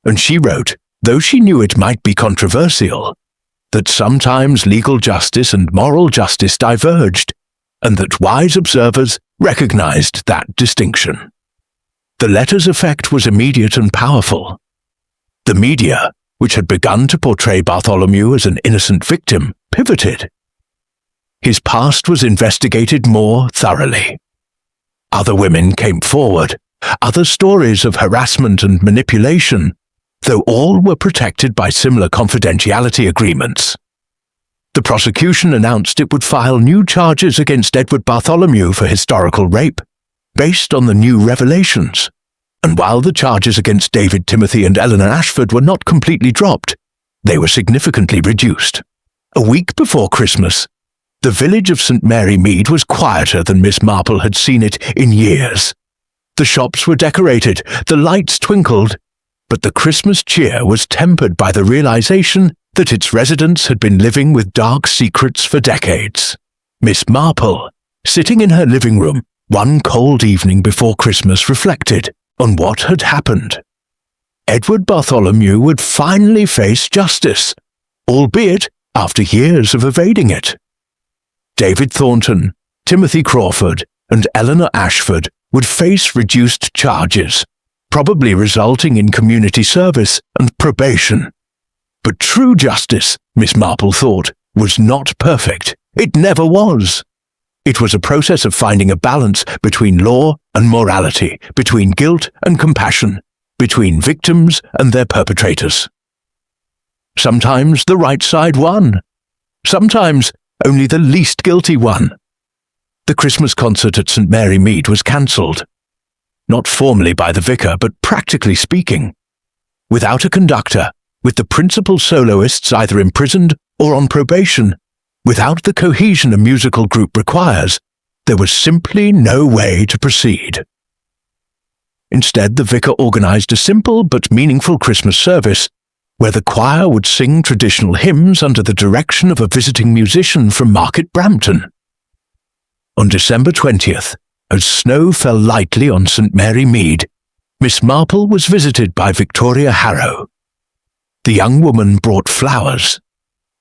And she wrote, though she knew it might be controversial, that sometimes legal justice and moral justice diverged, and that wise observers recognized that distinction. The letter's effect was immediate and powerful. The media, which had begun to portray Bartholomew as an innocent victim, pivoted. His past was investigated more thoroughly. Other women came forward, other stories of harassment and manipulation, though all were protected by similar confidentiality agreements. The prosecution announced it would file new charges against Edward Bartholomew for historical rape, based on the new revelations. And while the charges against David, Timothy, and Eleanor Ashford were not completely dropped, they were significantly reduced. A week before Christmas, the village of St. Mary Mead was quieter than Miss Marple had seen it in years. The shops were decorated, the lights twinkled, but the Christmas cheer was tempered by the realization that its residents had been living with dark secrets for decades. Miss Marple, sitting in her living room one cold evening before Christmas, reflected on what had happened. Edward Bartholomew would finally face justice, albeit after years of evading it. David Thornton, Timothy Crawford, and Eleanor Ashford would face reduced charges, probably resulting in community service and probation. But true justice, Miss Marple thought, was not perfect. It never was. It was a process of finding a balance between law and morality, between guilt and compassion, between victims and their perpetrators. Sometimes the right side won. Sometimes only the least guilty won. The Christmas concert at St. Mary Mead was cancelled. Not formally by the vicar, but practically speaking. Without a conductor, with the principal soloists either imprisoned or on probation, without the cohesion a musical group requires, there was simply no way to proceed. Instead, the vicar organised a simple but meaningful Christmas service where the choir would sing traditional hymns under the direction of a visiting musician from Market Brampton. On December 20th, as snow fell lightly on St. Mary Mead, Miss Marple was visited by Victoria Harrow. The young woman brought flowers,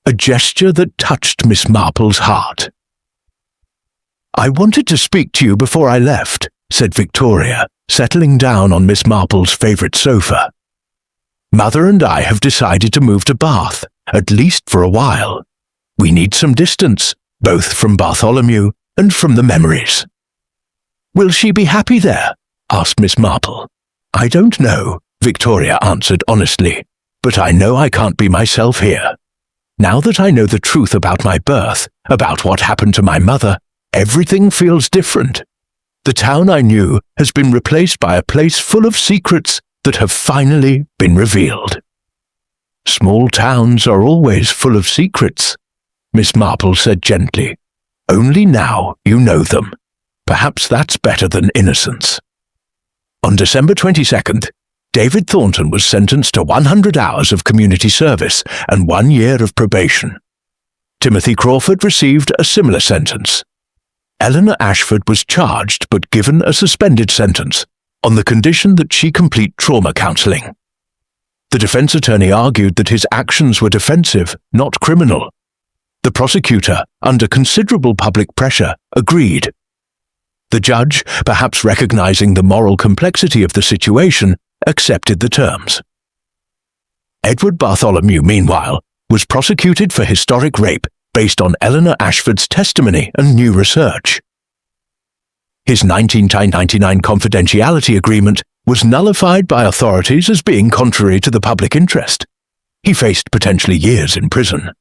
a gesture that touched Miss Marple's heart. "I wanted to speak to you before I left," said Victoria, settling down on Miss Marple's favourite sofa. "Mother and I have decided to move to Bath, at least for a while. We need some distance, both from Bartholomew and from the memories." "Will she be happy there?" asked Miss Marple. "I don't know," Victoria answered honestly, "but I know I can't be myself here. Now that I know the truth about my birth, about what happened to my mother, everything feels different. The town I knew has been replaced by a place full of secrets that have finally been revealed." "Small towns are always full of secrets," Miss Marple said gently. "Only now you know them. Perhaps that's better than innocence." On December 22nd, David Thornton was sentenced to 100 hours of community service and 1 year of probation. Timothy Crawford received a similar sentence. Eleanor Ashford was charged but given a suspended sentence on the condition that she complete trauma counselling. The defence attorney argued that his actions were defensive, not criminal. The prosecutor, under considerable public pressure, agreed. The judge, perhaps recognising the moral complexity of the situation, accepted the terms. Edward Bartholomew, meanwhile, was prosecuted for historic rape based on Eleanor Ashford's testimony and new research. His 1999 confidentiality agreement was nullified by authorities as being contrary to the public interest. He faced potentially years in prison.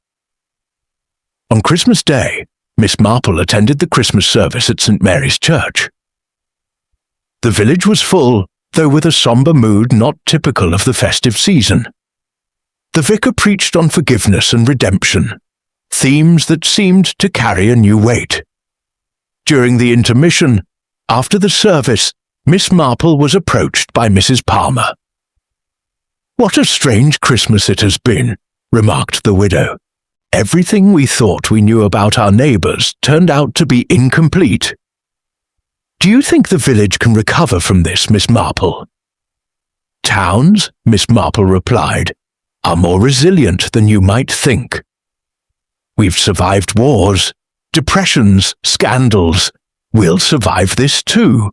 On Christmas Day, Miss Marple attended the Christmas service at St. Mary's Church. The village was full, though with a sombre mood not typical of the festive season. The vicar preached on forgiveness and redemption, themes that seemed to carry a new weight. During the intermission, after the service, Miss Marple was approached by Mrs. Palmer. "What a strange Christmas it has been," remarked the widow. "Everything we thought we knew about our neighbours turned out to be incomplete. Do you think the village can recover from this, Miss Marple?" "Towns," Miss Marple replied, "are more resilient than you might think. We've survived wars, depressions, scandals. We'll survive this too.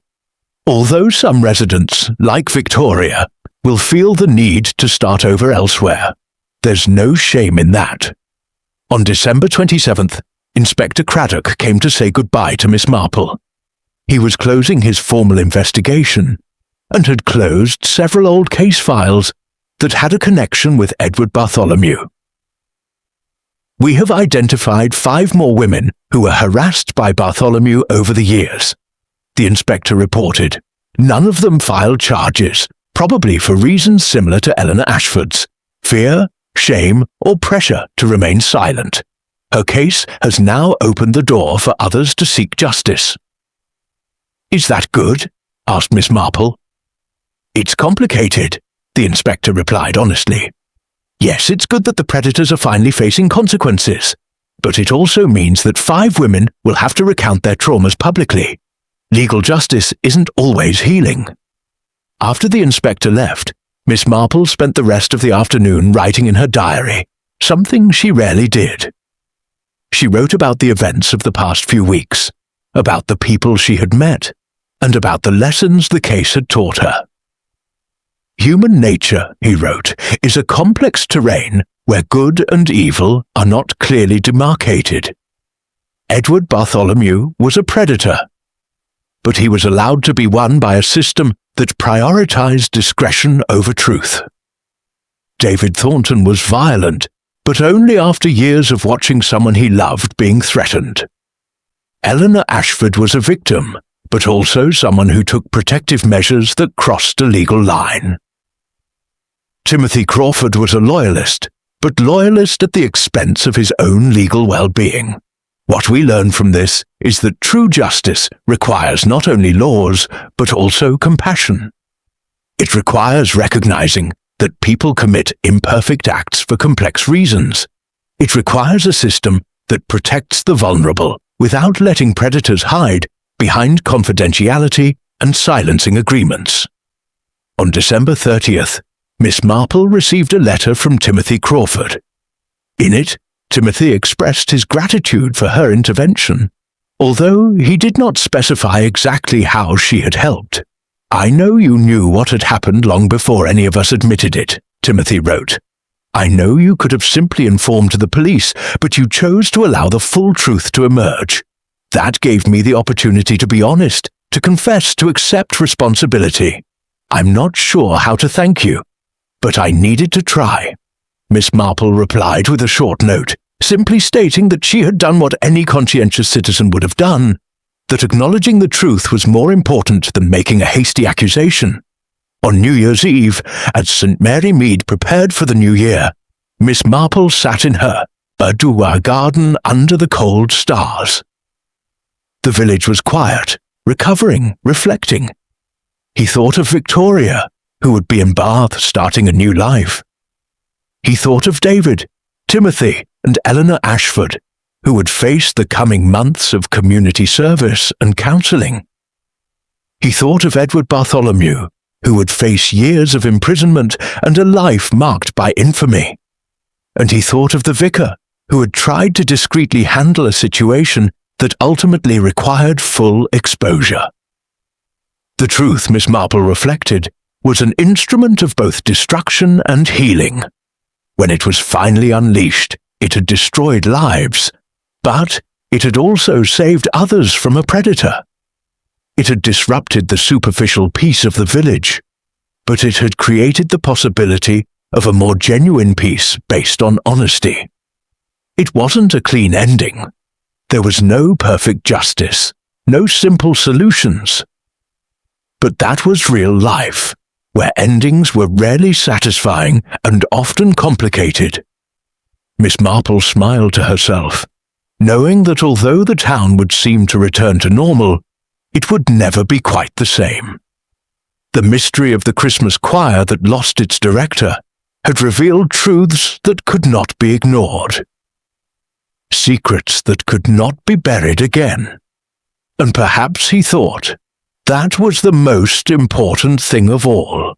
Although some residents, like Victoria, will feel the need to start over elsewhere, there's no shame in that." On December 27th, Inspector Craddock came to say goodbye to Miss Marple. He was closing his formal investigation and had closed several old case files that had a connection with Edward Bartholomew. "We have identified 5 more women who were harassed by Bartholomew over the years," the inspector reported. "None of them filed charges, probably for reasons similar to Eleanor Ashford's: fear, shame, or pressure to remain silent. Her case has now opened the door for others to seek justice." "Is that good?" asked Miss Marple. "It's complicated," the inspector replied honestly. "Yes, it's good that the predators are finally facing consequences, but it also means that 5 women will have to recount their traumas publicly. Legal justice isn't always healing." After the inspector left, Miss Marple spent the rest of the afternoon writing in her diary, something she rarely did. She wrote about the events of the past few weeks, about the people she had met, and about the lessons the case had taught her. Human nature, he wrote, is a complex terrain where good and evil are not clearly demarcated. Edward Bartholomew was a predator, but he was allowed to be won by a system that prioritized discretion over truth. David Thornton was violent, but only after years of watching someone he loved being threatened. Eleanor Ashford was a victim, but also someone who took protective measures that crossed a legal line. Timothy Crawford was a loyalist, but loyalist at the expense of his own legal well-being. What we learn from this is that true justice requires not only laws, but also compassion. It requires recognizing that people commit imperfect acts for complex reasons. It requires a system that protects the vulnerable without letting predators hide behind confidentiality and silencing agreements. On December 30th, Miss Marple received a letter from Timothy Crawford. In it, Timothy expressed his gratitude for her intervention, although he did not specify exactly how she had helped. "I know you knew what had happened long before any of us admitted it," Timothy wrote. "I know you could have simply informed the police, but you chose to allow the full truth to emerge. That gave me the opportunity to be honest, to confess, to accept responsibility. I'm not sure how to thank you, but I needed to try." Miss Marple replied with a short note, simply stating that she had done what any conscientious citizen would have done, that acknowledging the truth was more important than making a hasty accusation. On New Year's Eve, as St. Mary Mead prepared for the new year, Miss Marple sat in her boudoir garden under the cold stars. The village was quiet, recovering, reflecting. He thought of Victoria, who would be in Bath starting a new life. He thought of David, Timothy, and Eleanor Ashford, who would face the coming months of community service and counselling. He thought of Edward Bartholomew, who would face years of imprisonment and a life marked by infamy. And he thought of the vicar, who had tried to discreetly handle a situation that ultimately required full exposure. The truth, Miss Marple reflected, was an instrument of both destruction and healing. When it was finally unleashed, it had destroyed lives, but it had also saved others from a predator. It had disrupted the superficial peace of the village, but it had created the possibility of a more genuine peace based on honesty. It wasn't a clean ending. There was no perfect justice, no simple solutions. But that was real life, where endings were rarely satisfying and often complicated. Miss Marple smiled to herself, knowing that although the town would seem to return to normal, it would never be quite the same. The mystery of the Christmas choir that lost its director had revealed truths that could not be ignored, secrets that could not be buried again. And perhaps, he thought, that was the most important thing of all.